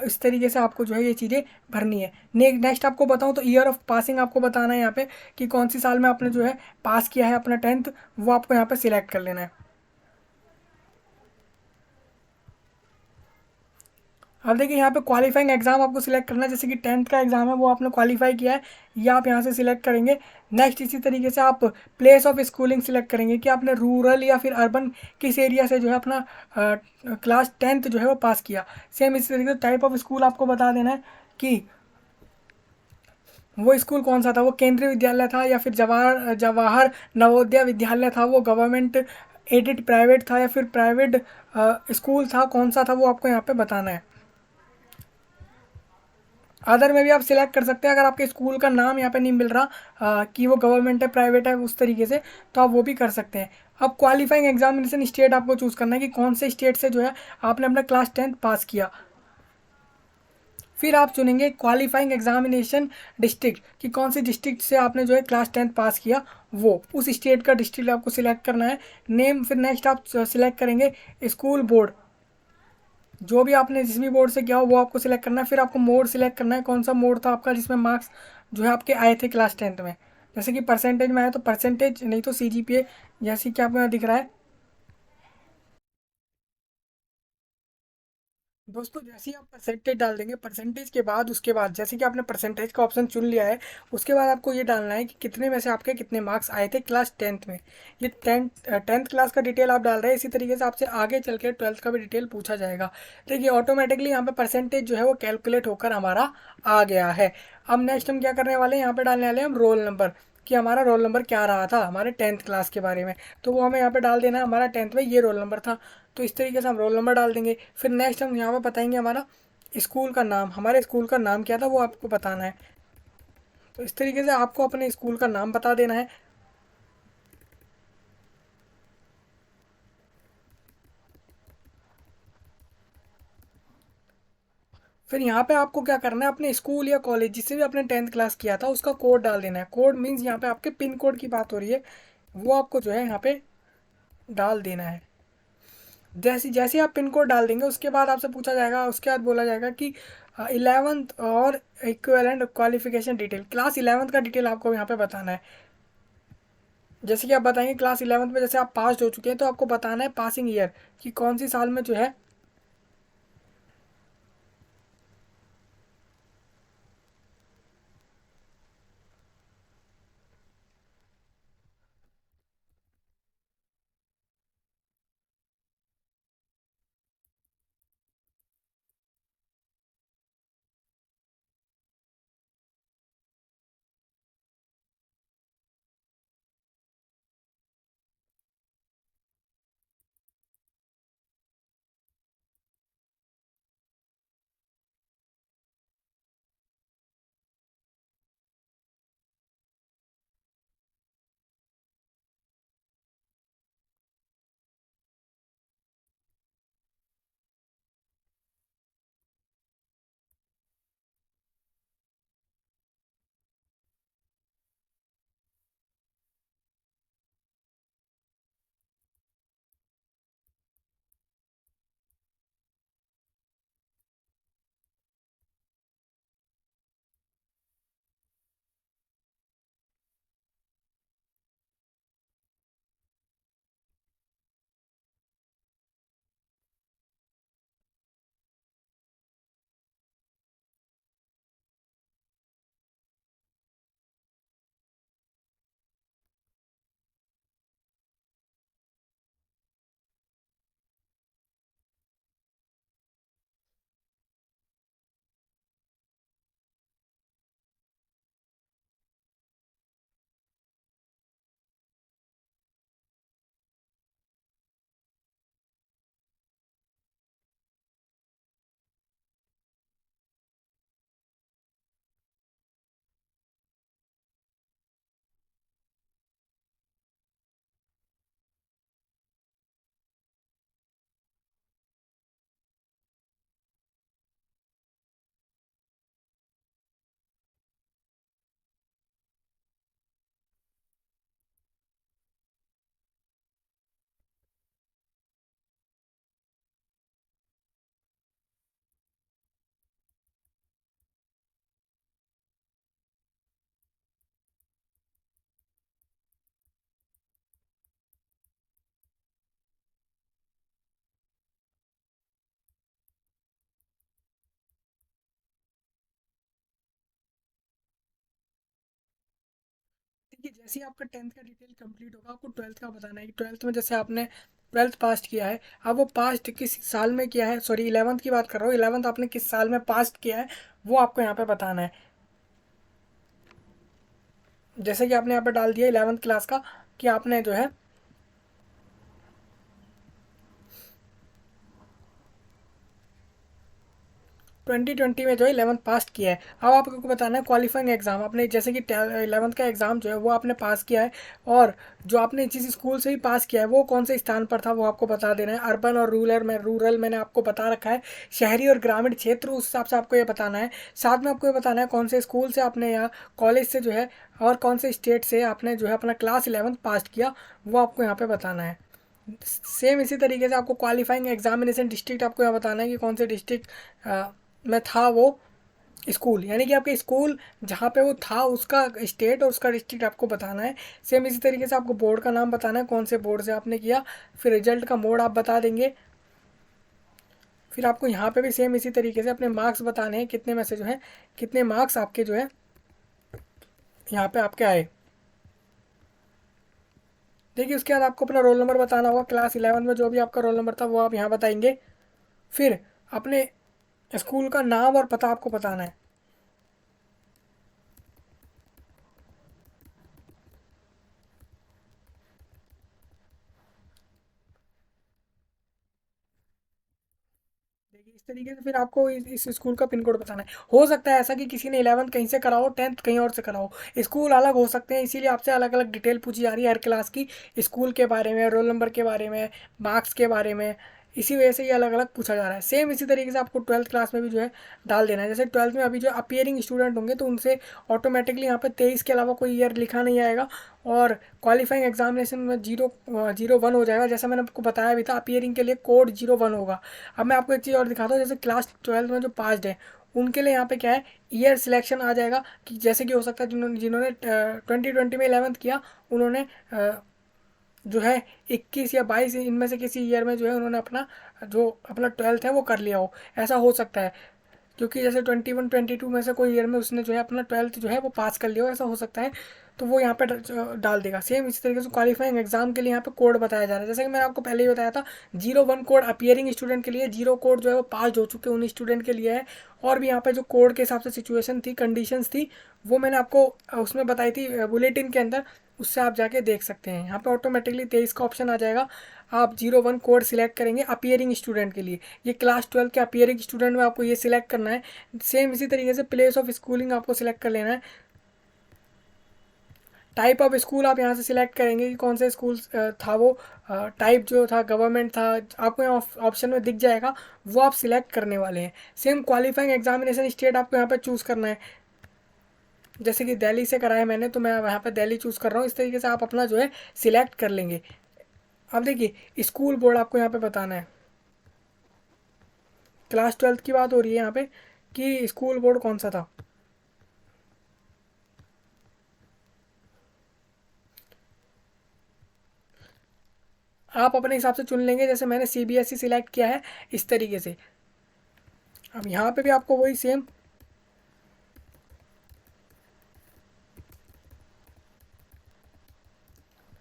Speaker 1: इस तरीके से आपको जो है ये चीज़ें भरनी है। नेक्स्ट आपको बताऊँ तो ईयर ऑफ पासिंग आपको बताना है यहाँ पे कि कौन सी साल में आपने जो है पास किया है अपना 10th, वो आपको यहाँ पे सिलेक्ट कर लेना है। अब देखिए यहाँ पे क्वालिफाइंग एग्जाम आपको सिलेक्ट करना है, जैसे कि 10th का एग्जाम है वो आपने क्वालिफाई किया है, ये आप यहाँ से सिलेक्ट करेंगे। नेक्स्ट इसी तरीके से आप प्लेस ऑफ स्कूलिंग सिलेक्ट करेंगे कि आपने रूरल या फिर अर्बन किस एरिया से जो है अपना क्लास 10th जो है वो पास किया। सेम इसी तरीके से टाइप ऑफ स्कूल आपको बता देना है कि वो स्कूल कौन सा था, वो केंद्रीय विद्यालय था या फिर जवाहर जवाहर नवोदय विद्यालय था, वो गवर्नमेंट एडेड प्राइवेट था या फिर प्राइवेट स्कूल था, कौन सा था वो आपको यहाँ पे बताना है। अदर में भी आप सिलेक्ट कर सकते हैं अगर आपके स्कूल का नाम यहाँ पे नहीं मिल रहा कि वो गवर्नमेंट है प्राइवेट है उस तरीके से, तो आप वो भी कर सकते हैं। अब क्वालिफाइंग एग्जामिनेशन स्टेट आपको चूज़ करना है कि कौन से स्टेट से जो है आपने अपना क्लास 10th पास किया। फिर आप चुनेंगे क्वालिफाइंग एग्जामिनेशन डिस्ट्रिक्ट कि कौन सी डिस्ट्रिक्ट से आपने जो है क्लास 10th पास किया, वो उस स्टेट का डिस्ट्रिक्ट आपको सिलेक्ट करना है। नेम फिर नेक्स्ट आप सिलेक्ट करेंगे स्कूल बोर्ड, जो भी आपने जिस भी बोर्ड से किया हो वो आपको सिलेक्ट करना है। फिर आपको मोड सिलेक्ट करना है, कौन सा मोड था आपका जिसमें मार्क्स जो है आपके आए थे क्लास 10th में। जैसे कि परसेंटेज में है तो परसेंटेज, नहीं तो CGPA, जैसे कि आपको यहाँ दिख रहा है। दोस्तों जैसे ही आप परसेंटेज डाल देंगे, परसेंटेज के बाद उसके बाद जैसे कि आपने परसेंटेज का ऑप्शन चुन लिया है, उसके बाद आपको ये डालना है कि कितने में से आपके कितने मार्क्स आए थे क्लास टेंथ में। ये टेंथ क्लास का डिटेल आप डाल रहे हैं। इसी तरीके से आपसे आगे चल के ट्वेल्थ का भी डिटेल पूछा जाएगा। देखिए ऑटोमेटिकली यहाँ पे परसेंटेज जो है वो कैलकुलेट होकर हमारा आ गया है। अब नेक्स्ट हम क्या करने वाले हैं, यहाँ पे डालने वाले हैं हम रोल नंबर, कि हमारा रोल नंबर क्या रहा था हमारे टेंथ क्लास के बारे में। तो वो हमें यहाँ पे डाल देना है, हमारा टेंथ में ये रोल नंबर था। तो इस तरीके से हम रोल नंबर डाल देंगे। फिर नेक्स्ट हम यहाँ पर बताएंगे हमारा स्कूल का नाम, हमारे स्कूल का नाम क्या था वो आपको बताना है। तो इस तरीके से आपको अपने स्कूल का नाम बता देना है। फिर यहाँ पे आपको क्या करना है, अपने स्कूल या कॉलेज जिससे भी आपने टेंथ क्लास किया था उसका कोड डाल देना है। कोड मीन्स यहाँ पे आपके पिन कोड की बात हो रही है, वो आपको जो है यहाँ पे डाल देना है। जैसे जैसे आप पिन कोड डाल देंगे उसके बाद आपसे पूछा जाएगा, उसके बाद बोला जाएगा कि 11th और equivalent qualification detail, class 11th का डिटेल आपको यहाँ पे बताना है। जैसे कि आप बताएंगे क्लास 11th में जैसे आप पास हो चुके हैं तो आपको बताना है पासिंग ईयर, कि कौन सी साल में जो है। देखिए जैसे ही आपका टेंथ का डिटेल कंप्लीट होगा, आपको ट्वेल्थ का बताना है कि ट्वेल्थ में जैसे आपने ट्वेल्थ पास किया है, अब वो पास किस साल में किया है, सॉरी 11th की बात कर रहा हूँ, 11th आपने किस साल में पास किया है वो आपको यहाँ पे बताना है। जैसे कि आपने यहाँ पे डाल दिया 11th क्लास का, कि आपने जो है 2020 में जो है 11th पास किया है। अब आपको बताना है क्वालिफाइंग एग्जाम, आपने जैसे कि 11th का एग्जाम जो है वो आपने पास किया है, और जो आपने जिस स्कूल से ही पास किया है वो कौन से स्थान पर था वो आपको बता देना है। अर्बन और रूरल मैंने आपको बता रखा है, शहरी और ग्रामीण क्षेत्र उस हिसाब से आपको ये बताना है। साथ में आपको ये बताना है कौन से स्कूल से आपने या कॉलेज से जो है, और कौन से स्टेट से आपने जो है अपना क्लास 11th पास किया, वो आपको यहाँ पे बताना है। सेम इसी तरीके से आपको क्वालिफाइंग एग्जामिनेशन डिस्ट्रिक्ट आपको यहाँ बताना है कि कौन से डिस्ट्रिक्ट में था वो, स्कूल, यानी कि आपके स्कूल जहाँ पे वो था उसका स्टेट और उसका डिस्ट्रिक्ट आपको बताना है। सेम इसी तरीके से आपको बोर्ड का नाम बताना है, कौन से बोर्ड से आपने किया। फिर रिजल्ट का मोड आप बता देंगे। फिर आपको यहाँ पे भी सेम इसी तरीके से अपने मार्क्स बताने हैं, कितने में से जो है कितने मार्क्स आपके जो है यहाँ पे आपके आए। देखिए उसके बाद आपको अपना रोल नंबर बताना होगा, क्लास 11 में जो भी आपका रोल नंबर था वो आप यहाँ बताएंगे। फिर अपने स्कूल का नाम और पता आपको बताना है। देखिए इस तरीके से फिर आपको इस स्कूल का पिन कोड बताना है। हो सकता है ऐसा कि किसी ने 11th कहीं से करा हो, 10th कहीं और से करा हो, स्कूल अलग हो सकते हैं, इसीलिए आपसे अलग अलग डिटेल पूछी जा रही है हर क्लास की, स्कूल के बारे में, रोल नंबर के बारे में, मार्क्स के बारे में। इसी वजह से ये अलग अलग पूछा जा रहा है। सेम इसी तरीके से आपको 12th क्लास में भी जो है डाल देना है। जैसे 12th में अभी जो अपियरिंग स्टूडेंट होंगे तो उनसे ऑटोमेटिकली यहाँ पे 23 के अलावा कोई ईयर लिखा नहीं आएगा, और क्वालिफाइंग एग्जामिनेशन में 001 हो जाएगा। जैसा मैंने आपको बताया भी था, अपियरिंग के लिए कोड 01 होगा। अब मैं आपको एक चीज़ और दिखाता हूँ, जैसे क्लास 12th में जो पास्ड है उनके लिए यहाँ पे क्या है, ईयर सिलेक्शन आ जाएगा, कि जैसे कि हो सकता है जिन्होंने जिन्होंने 2020 में 11th किया, उन्होंने जो है 21 या 22 इनमें से किसी ईयर में जो है उन्होंने अपना 12th है वो कर लिया हो। ऐसा हो सकता है, क्योंकि जैसे 21 22 में से कोई ईयर में उसने जो है अपना 12th जो है वो पास कर लिया हो, ऐसा हो सकता है। तो वो यहाँ पे डाल देगा। सेम इसी तरीके से क्वालिफाइंग एग्जाम के लिए यहाँ पे कोड बताया जा रहा है, जैसे कि मैंने आपको पहले ही बताया था। 01 कोड अपियरिंग स्टूडेंट के लिए, 0 कोड जो है वो पास हो चुके उन स्टूडेंट के लिए है। और भी यहाँ पे जो कोड के हिसाब से सिचुएशन थी, कंडीशंस थी, वो मैंने आपको उसमें बताई थी बुलेटिन के अंदर, उससे आप जाके देख सकते हैं। यहाँ पे ऑटोमेटिकली 23 का ऑप्शन आ जाएगा। आप 01 कोड सिलेक्ट करेंगे अपियरिंग स्टूडेंट के लिए, ये क्लास 12 के अपियरिंग स्टूडेंट में आपको ये सिलेक्ट करना है। सेम इसी तरीके से प्लेस ऑफ स्कूलिंग आपको सिलेक्ट कर लेना है। टाइप ऑफ स्कूल आप यहाँ से सिलेक्ट करेंगे कि कौन सा स्कूल था वो, टाइप जो था गवर्नमेंट था, आपको यहाँ ऑप्शन में दिख जाएगा, वो आप सिलेक्ट करने वाले हैं। सेम क्वालिफाइंग एग्जामिनेशन स्टेट आपको यहाँ पे चूज़ करना है। जैसे कि दिल्ली से करा है मैंने, तो मैं यहाँ पे दिल्ली चूज़ कर रहा हूँ। इस तरीके से आप अपना जो है सिलेक्ट कर लेंगे। अब देखिए स्कूल बोर्ड आपको यहाँ पे बताना है। क्लास 12 की बात हो रही है यहाँ पे कि स्कूल बोर्ड कौन सा था। आप अपने हिसाब से चुन लेंगे, जैसे मैंने सीबीएसई सिलेक्ट किया है इस तरीके से। अब यहाँ पे भी आपको वही सेम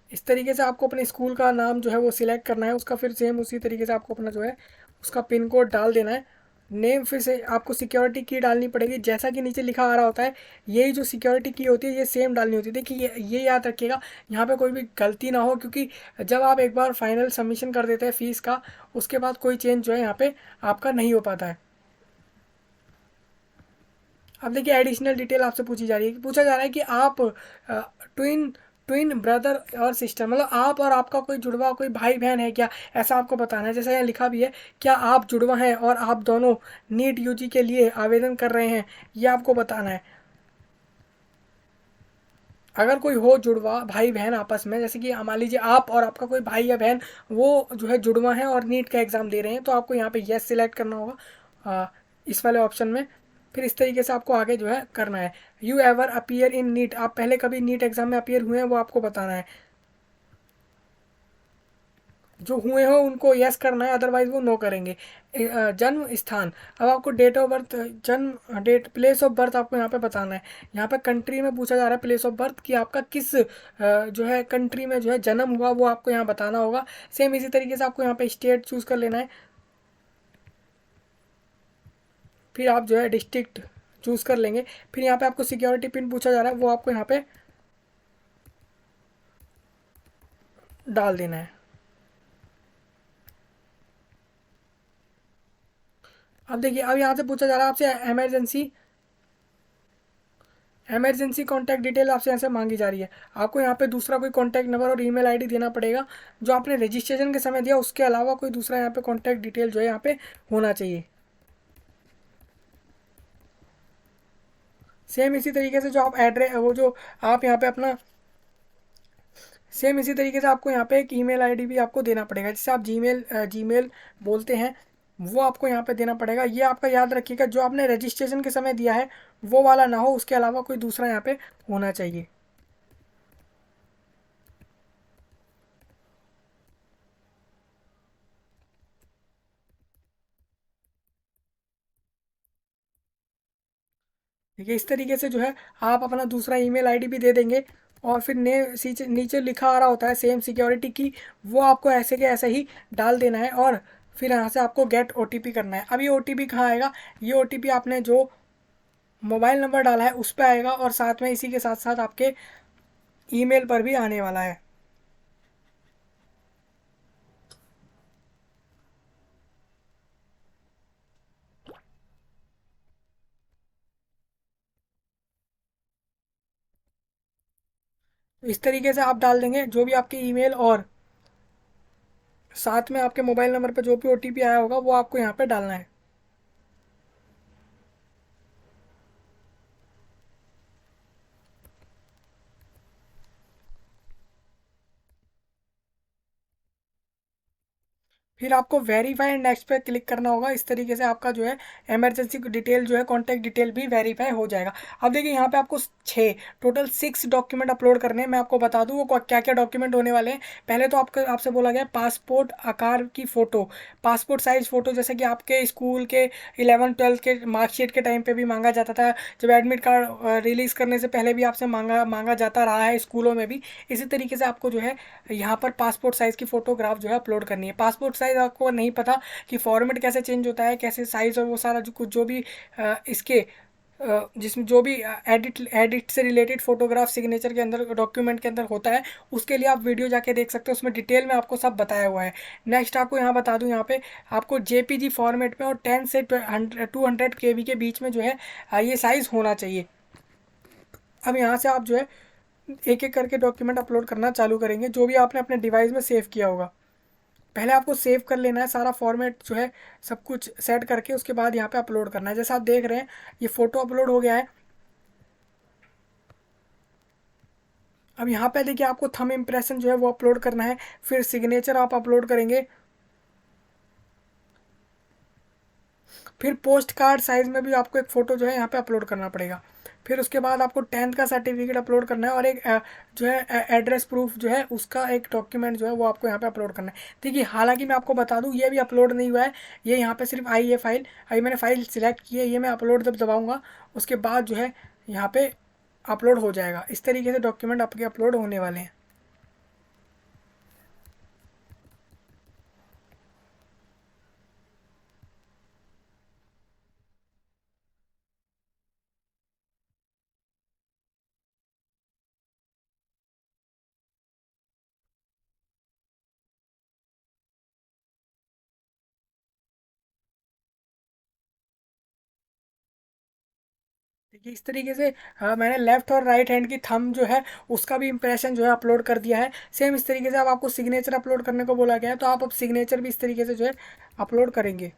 Speaker 1: इस तरीके से आपको अपने स्कूल का नाम जो है वो सिलेक्ट करना है, उसका फिर सेम उसी तरीके से आपको अपना जो है उसका पिन कोड डाल देना है। नेम फिर से आपको सिक्योरिटी की डालनी पड़ेगी, जैसा कि नीचे लिखा आ रहा होता है। यही जो सिक्योरिटी की होती है ये सेम डालनी होती है। देखिए ये याद रखिएगा, यहाँ पे कोई भी गलती ना हो, क्योंकि जब आप एक बार फाइनल सबमिशन कर देते हैं फीस का, उसके बाद कोई चेंज जो है यहाँ पे आपका नहीं हो पाता है। अब देखिए एडिशनल डिटेल आपसे पूछी जा रही है, कि पूछा जा रहा है कि आप ट्विन ट्विन ब्रदर और सिस्टर, मतलब आप और आपका कोई जुड़वा कोई भाई बहन है क्या, ऐसा आपको बताना है। जैसे यहाँ लिखा भी है, क्या आप जुड़वा हैं और आप दोनों नीट यूजी के लिए आवेदन कर रहे हैं, ये आपको बताना है। अगर कोई हो जुड़वा भाई बहन आपस में, जैसे कि मान लीजिए आप और आपका कोई भाई या बहन वो जो है जुड़वा है और नीट का एग्ज़ाम दे रहे हैं, तो आपको यहाँ पे यस सिलेक्ट करना होगा इस वाले ऑप्शन में। फिर इस तरीके से आपको आगे जो है करना है। You ever appear in NEET, आप पहले कभी नीट एग्ज़ाम में अपीयर हुए हैं वो आपको बताना है। जो हुए हो उनको यस करना है, अदरवाइज वो नो करेंगे। जन्म स्थान, अब आपको डेट ऑफ बर्थ, जन्म डेट, प्लेस ऑफ बर्थ आपको यहाँ पे बताना है। यहाँ पे कंट्री में पूछा जा रहा है प्लेस ऑफ बर्थ, कि आपका किस जो है कंट्री में जो है जन्म हुआ, वो आपको यहाँ बताना होगा। सेम इसी तरीके से आपको यहाँ पे स्टेट चूज़ कर लेना है। फिर आप जो है डिस्ट्रिक्ट चूज़ कर लेंगे। फिर यहाँ पे आपको सिक्योरिटी पिन पूछा जा रहा है, वो आपको यहाँ पे डाल देना है। अब देखिए अब यहाँ से पूछा जा रहा है आपसे इमरजेंसी कॉन्टैक्ट डिटेल आपसे यहाँ से मांगी जा रही है। आपको यहाँ पे दूसरा कोई कॉन्टैक्ट नंबर और ईमेल आईडी देना पड़ेगा, जो आपने रजिस्ट्रेशन के समय दिया उसके अलावा कोई दूसरा यहाँ पे कॉन्टैक्ट डिटेल जो है यहाँ पे होना चाहिए। सेम इसी तरीके से जो आप एड्रेस वो जो आप यहाँ पे अपना सेम इसी तरीके से आपको यहाँ पे एक ईमेल आईडी भी आपको देना पड़ेगा, जिससे आप जीमेल बोलते हैं। वो आपको यहाँ पे देना पड़ेगा। ये आपका याद रखिएगा, जो आपने रजिस्ट्रेशन के समय दिया है वो वाला ना हो, उसके अलावा कोई दूसरा यहाँ पे होना चाहिए। ठीक है, इस तरीके से जो है आप अपना दूसरा ईमेल आईडी भी दे देंगे। और फिर नीचे लिखा आ रहा होता है सेम सिक्योरिटी की, वो आपको ऐसे के ऐसे ही डाल देना है। और फिर यहाँ से आपको गेट ओटीपी करना है। अब ये ओटीपी कहाँ आएगा, ये ओटीपी आपने जो मोबाइल नंबर डाला है उस पर आएगा, और साथ में इसी के साथ साथ आपके ईमेल पर भी आने वाला है। तो इस तरीके से आप डाल देंगे जो भी आपके ईमेल, और साथ में आपके मोबाइल नंबर पर जो भी ओटीपी आया होगा वो आपको यहाँ पे डालना है। फिर आपको वेरीफाई एंड नेक्स्ट पे क्लिक करना होगा। इस तरीके से आपका जो है इमरजेंसी डिटेल जो है, कॉन्टैक्ट डिटेल भी वेरीफाई हो जाएगा। अब देखिए यहाँ पे आपको 6 डॉक्यूमेंट अपलोड करने हैं। मैं आपको बता दूँ वो क्या क्या डॉक्यूमेंट होने वाले हैं। पहले तो आपको आपसे बोला गया पासपोर्ट आकार की फ़ोटो, पासपोर्ट साइज़ फ़ोटो, जैसे कि आपके स्कूल के 11th 12th के मार्कशीट के टाइम पे भी मांगा जाता था, जब एडमिट कार्ड रिलीज़ करने से पहले भी आपसे मांगा मांगा जाता रहा है स्कूलों में भी। इसी तरीके से आपको जो है यहाँ पर पासपोर्ट साइज़ की फ़ोटोग्राफ जो है अपलोड करनी है। पासपोर्ट साइज़ आपको नहीं पता कि फॉर्मेट कैसे चेंज होता है, कैसे साइज़, और वो सारा जो कुछ जो भी इसके जिसमें जो भी एडिट एडिट से रिलेटेड फोटोग्राफ सिग्नेचर के अंदर डॉक्यूमेंट के अंदर होता है, उसके लिए आप वीडियो जाके देख सकते हो, उसमें डिटेल में आपको सब बताया हुआ है। नेक्स्ट आपको यहाँ बता दूँ, यहाँ पे आपको जेपीजी फॉर्मेट में और 10 से 200 KB के बीच में जो है ये साइज़ होना चाहिए। अब यहाँ से आप जो है एक एक करके डॉक्यूमेंट अपलोड करना चालू करेंगे, जो भी आपने अपने डिवाइस में सेव किया होगा। पहले आपको सेव कर लेना है सारा फॉर्मेट जो है, सब कुछ सेट करके उसके बाद यहाँ पे अपलोड करना है। जैसे आप देख रहे हैं ये फ़ोटो अपलोड हो गया है। अब यहाँ पे देखिए आपको थंब इम्प्रेशन जो है वो अपलोड करना है, फिर सिग्नेचर आप अपलोड करेंगे, फिर पोस्ट कार्ड साइज़ में भी आपको एक फ़ोटो जो है यहाँ पे अपलोड करना पड़ेगा। फिर उसके बाद आपको 10th का सर्टिफिकेट अपलोड करना है, और एक जो है एड्रेस प्रूफ जो है उसका एक डॉक्यूमेंट जो है वो आपको यहाँ पे अपलोड करना है। देखिए हालांकि मैं आपको बता दूँ ये भी अपलोड नहीं हुआ है, ये यहाँ पे सिर्फ आई है फाइल। अभी मैंने फ़ाइल सिलेक्ट की है, ये मैं अपलोड जब दबाऊँगा उसके बाद जो है यहाँ पे अपलोड हो जाएगा। इस तरीके से डॉक्यूमेंट आपके अपलोड होने वाले हैं। देखिए इस तरीके से मैंने लेफ्ट और राइट हैंड की थंब जो है उसका भी इंप्रेशन जो है अपलोड कर दिया है। सेम इस तरीके से अब आपको सिग्नेचर अपलोड करने को बोला गया है, तो आप अब सिग्नेचर भी इस तरीके से जो है अपलोड करेंगे।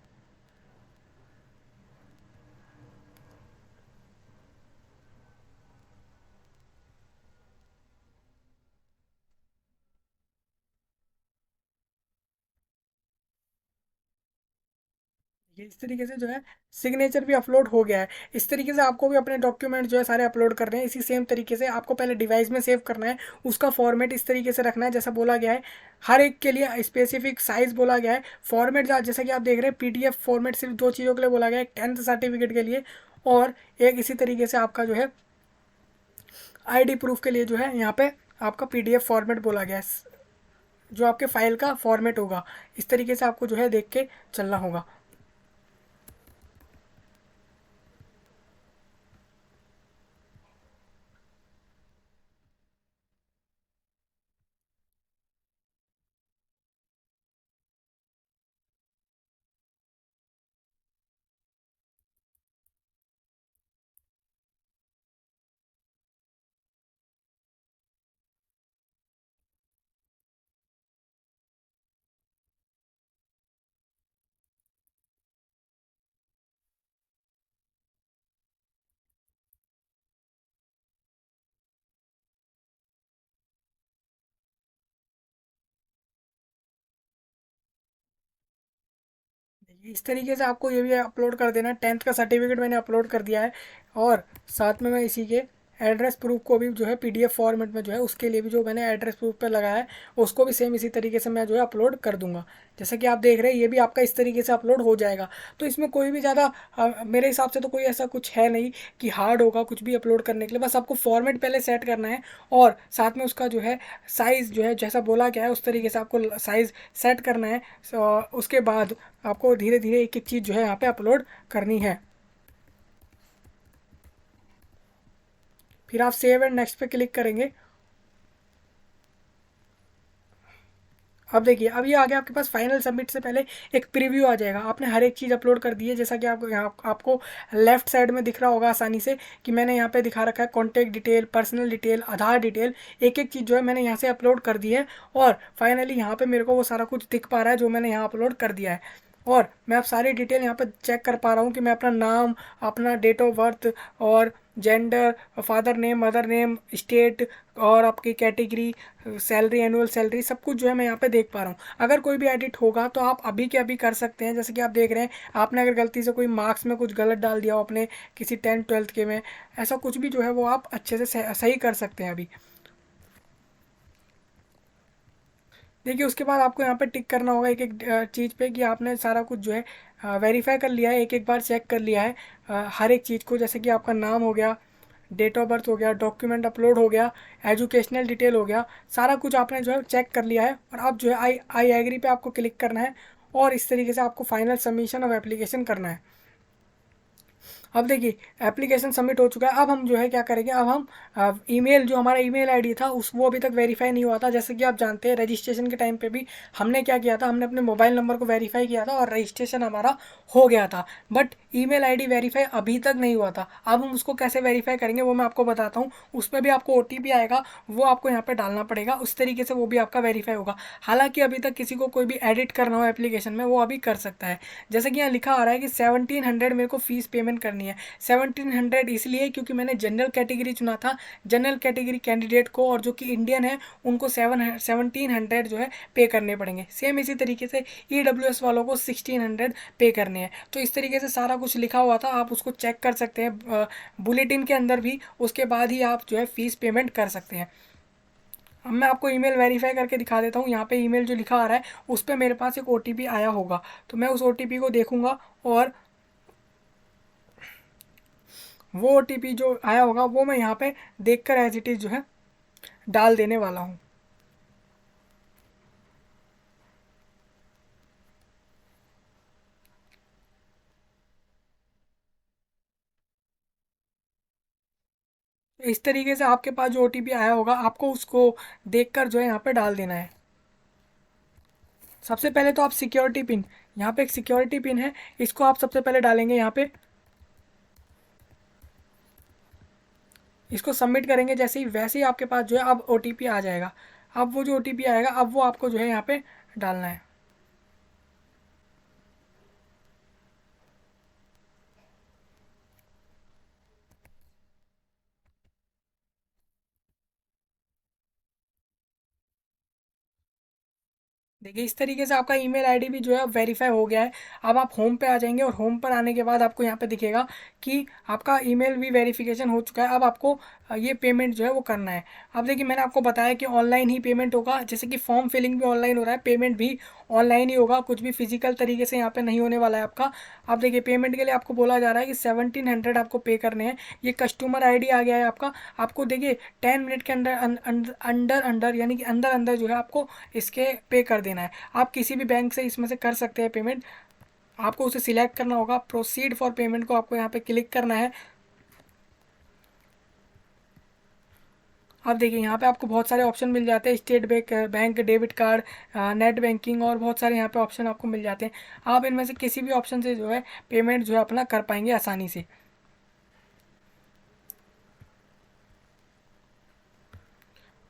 Speaker 1: ये इस तरीके से जो है सिग्नेचर भी अपलोड हो गया है। इस तरीके से आपको भी अपने डॉक्यूमेंट जो है सारे अपलोड करने हैं। इसी सेम तरीके से आपको पहले डिवाइस में सेव करना है, उसका फॉर्मेट इस तरीके से रखना है जैसा बोला गया है। हर एक के लिए स्पेसिफिक साइज बोला गया है। फॉर्मेट जैसा कि आप देख रहे हैं पीडीएफ फॉर्मेट सिर्फ दो चीज़ों के लिए बोला गया है, 10th सर्टिफिकेट के लिए, और एक इसी तरीके से आपका जो है आईडी प्रूफ के लिए जो है यहाँ पे आपका पीडीएफ फॉर्मेट बोला गया है, जो आपके फाइल का फॉर्मेट होगा। इस तरीके से आपको जो है देख के चलना होगा। इस तरीके से आपको ये भी अपलोड कर देना। 10th का सर्टिफिकेट मैंने अपलोड कर दिया है, और साथ में मैं इसी के एड्रेस प्रूफ को भी जो है पीडीएफ फॉर्मेट में जो है उसके लिए भी जो मैंने एड्रेस प्रूफ पे लगाया है उसको भी सेम इसी तरीके से मैं जो है अपलोड कर दूंगा। जैसे कि आप देख रहे हैं ये भी आपका इस तरीके से अपलोड हो जाएगा। तो इसमें कोई भी ज़्यादा मेरे हिसाब से तो कोई ऐसा कुछ है नहीं कि हार्ड होगा कुछ भी अपलोड करने के लिए। बस आपको फॉर्मेट पहले सेट करना है, और साथ में उसका जो है साइज़ जो है जैसा बोला गया है उस तरीके से आपको साइज़ सेट करना है। उसके बाद आपको धीरे धीरे एक एक चीज़ जो है यहाँ पे अपलोड करनी है। फिर आप सेव एंड नेक्स्ट पे क्लिक करेंगे। अब देखिए अब ये आ गया आपके पास। फाइनल सबमिट से पहले एक प्रीव्यू आ जाएगा। आपने हर एक चीज़ अपलोड कर दी है, जैसा कि आपको यहाँ आपको लेफ्ट साइड में दिख रहा होगा आसानी से कि मैंने यहाँ पे दिखा रखा है कॉन्टैक्ट डिटेल, पर्सनल डिटेल, आधार डिटेल। एक एक चीज़ जो है मैंने यहाँ से अपलोड कर दी है, और फाइनली यहाँ पे मेरे को वो सारा कुछ दिख पा रहा है जो मैंने यहाँ अपलोड कर दिया है। और मैं अब सारी डिटेल यहाँ पे चेक कर पा रहा हूँ कि मैं अपना नाम, अपना डेट ऑफ बर्थ, और gender, father name, mother name, state, और आपकी कैटेगरी, सैलरी, एनुअल सैलरी, सब कुछ जो है मैं यहाँ पे देख पा रहा हूँ। अगर कोई भी एडिट होगा तो आप अभी के अभी कर सकते हैं। जैसे कि आप देख रहे हैं आपने अगर गलती से कोई मार्क्स में कुछ गलत डाल दिया हो अपने किसी 10th 12th के में, ऐसा कुछ भी जो है वो आप अच्छे से सही कर सकते हैं अभी। देखिए उसके बाद आपको यहाँ पे टिक करना होगा एक एक चीज़ पे कि आपने सारा कुछ जो है वेरीफाई कर लिया है, एक एक बार चेक कर लिया है हर एक चीज़ को। जैसे कि आपका नाम हो गया, डेट ऑफ बर्थ हो गया, डॉक्यूमेंट अपलोड हो गया, एजुकेशनल डिटेल हो गया, सारा कुछ आपने जो है चेक कर लिया है। और अब जो है आई एग्री पे आपको क्लिक करना है, और इस तरीके से आपको फाइनल सबमिशन ऑफ एप्लीकेशन करना है। अब देखिए एप्लीकेशन सबमिट हो चुका है। अब हम जो है क्या करेंगे, अब हम ईमेल, जो हमारा ईमेल आईडी था उस वो अभी तक वेरीफाई नहीं हुआ था। जैसे कि आप जानते हैं रजिस्ट्रेशन के टाइम पे भी हमने क्या किया था, हमने अपने मोबाइल नंबर को वेरीफाई किया था और रजिस्ट्रेशन हमारा हो गया था, बट ईमेल आईडी वेरीफाई अभी तक नहीं हुआ था। अब हम उसको कैसे वेरीफाई करेंगे वो मैं आपको बताता हूँ। उसमें भी आपको ओटीपी आएगा, वो आपको यहाँ पे डालना पड़ेगा, उस तरीके से वो भी आपका वेरीफाई होगा। हालांकि अभी तक किसी को कोई भी एडिट करना हो एप्लीकेशन में वो अभी कर सकता है। जैसे कि यहाँ लिखा आ रहा है कि 1700 मेरे को फीस पेमेंट करनी है। 1700 इसलिए क्योंकि मैंने जनरल कैटेगरी चुना था। जनरल कैटेगरी कैंडिडेट को, और जो कि इंडियन है, उनको 1700 जो है पे करने पड़ेंगे। सेम इसी तरीके से EWS वालों को 1600 पे करने हैं। तो इस तरीके से सारा कुछ लिखा हुआ था, आप उसको चेक कर सकते हैं बुलेटिन के अंदर भी। उसके बाद ही आप जो है फीस पेमेंट कर सकते हैं। अब मैं आपको ईमेल वेरीफाई करके दिखा देता हूँ। यहाँ पे ईमेल जो लिखा आ रहा है उस पर मेरे पास एक ओटीपी आया होगा, तो मैं उस ओटीपी को देखूंगा, और वो ओटीपी जो आया होगा वो मैं यहाँ पे देखकर एज इट इज़ जो है डाल देने वाला हूँ। इस तरीके से आपके पास जो ओटीपी आया होगा आपको उसको देखकर जो है यहाँ पे डाल देना है। सबसे पहले तो आप सिक्योरिटी पिन, यहाँ पे एक सिक्योरिटी पिन है, इसको आप सबसे पहले डालेंगे यहाँ पे। इसको सबमिट करेंगे जैसे ही, वैसे ही आपके पास जो है अब ओटीपी आ जाएगा। अब वो जो ओटीपी आएगा अब वो आपको जो है यहाँ पे डालना है। देखिए इस तरीके से आपका ईमेल आईडी भी जो है वेरीफाई हो गया है। अब आप होम पे आ जाएंगे, और होम पर आने के बाद आपको यहाँ पे दिखेगा कि आपका ईमेल भी वेरिफिकेशन हो चुका है। अब आपको ये पेमेंट जो है वो करना है। अब देखिए मैंने आपको बताया कि ऑनलाइन ही पेमेंट होगा, जैसे कि फॉर्म फिलिंग भी ऑनलाइन हो रहा है, पेमेंट भी ऑनलाइन ही होगा, कुछ भी फिजिकल तरीके से यहाँ पे नहीं होने वाला है आपका। अब देखिए पेमेंट के लिए आपको बोला जा रहा है कि 1700 आपको पे करने हैं। ये कस्टमर आईडी आ गया है आपका। आपको देखिए 10 मिनट के अंदर अंदर यानी कि अंदर अंदर जो है आपको इसके पे कर देना है। आप किसी भी बैंक से इसमें से कर सकते हैं पेमेंट। आपको उसे सिलेक्ट करना होगा, प्रोसीड फॉर पेमेंट को आपको यहाँ पे क्लिक करना है। अब देखिए यहाँ पे आपको बहुत सारे ऑप्शन मिल जाते हैं, state bank, bank debit card, net banking, और बहुत सारे यहाँ पे ऑप्शन आपको मिल जाते हैं। आप इनमें से किसी भी ऑप्शन से जो है पेमेंट जो है अपना कर पाएंगे आसानी से।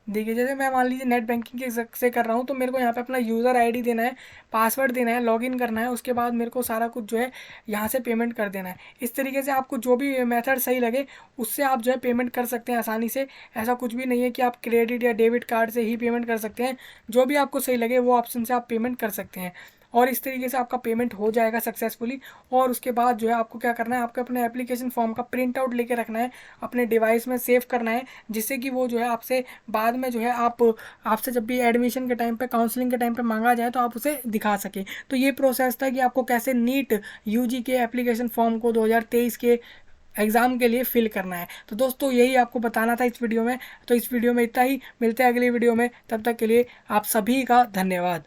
Speaker 1: देखिए जैसे मैं मान लीजिए नेट बैंकिंग के से कर रहा हूँ, तो मेरे को यहाँ पे अपना यूज़र आईडी देना है, पासवर्ड देना है, लॉगिन करना है, उसके बाद मेरे को सारा कुछ जो है यहाँ से पेमेंट कर देना है। इस तरीके से आपको जो भी मेथड सही लगे उससे आप जो है पेमेंट कर सकते हैं आसानी से। ऐसा कुछ भी नहीं है कि आप क्रेडिट या डेबिट कार्ड से ही पेमेंट कर सकते हैं, जो भी आपको सही लगे वो ऑप्शन से आप पेमेंट कर सकते हैं। और इस तरीके से आपका पेमेंट हो जाएगा सक्सेसफुली। और उसके बाद जो है आपको क्या करना है, आपको अपने एप्लीकेशन फॉर्म का प्रिंट आउट लेके रखना है, अपने डिवाइस में सेव करना है, जिससे कि वो जो है आपसे बाद में जो है आपसे जब भी एडमिशन के टाइम पे, काउंसलिंग के टाइम पे मांगा जाए तो आप उसे दिखा सकें। तो ये प्रोसेस था कि आपको कैसे नीट यूजी के एप्लीकेशन फॉर्म को 2023 के एग्ज़ाम के लिए फिल करना है। तो दोस्तों यही आपको बताना था इस वीडियो में। तो इस वीडियो में इतना ही, मिलते हैं अगली वीडियो में, तब तक के लिए आप सभी का धन्यवाद।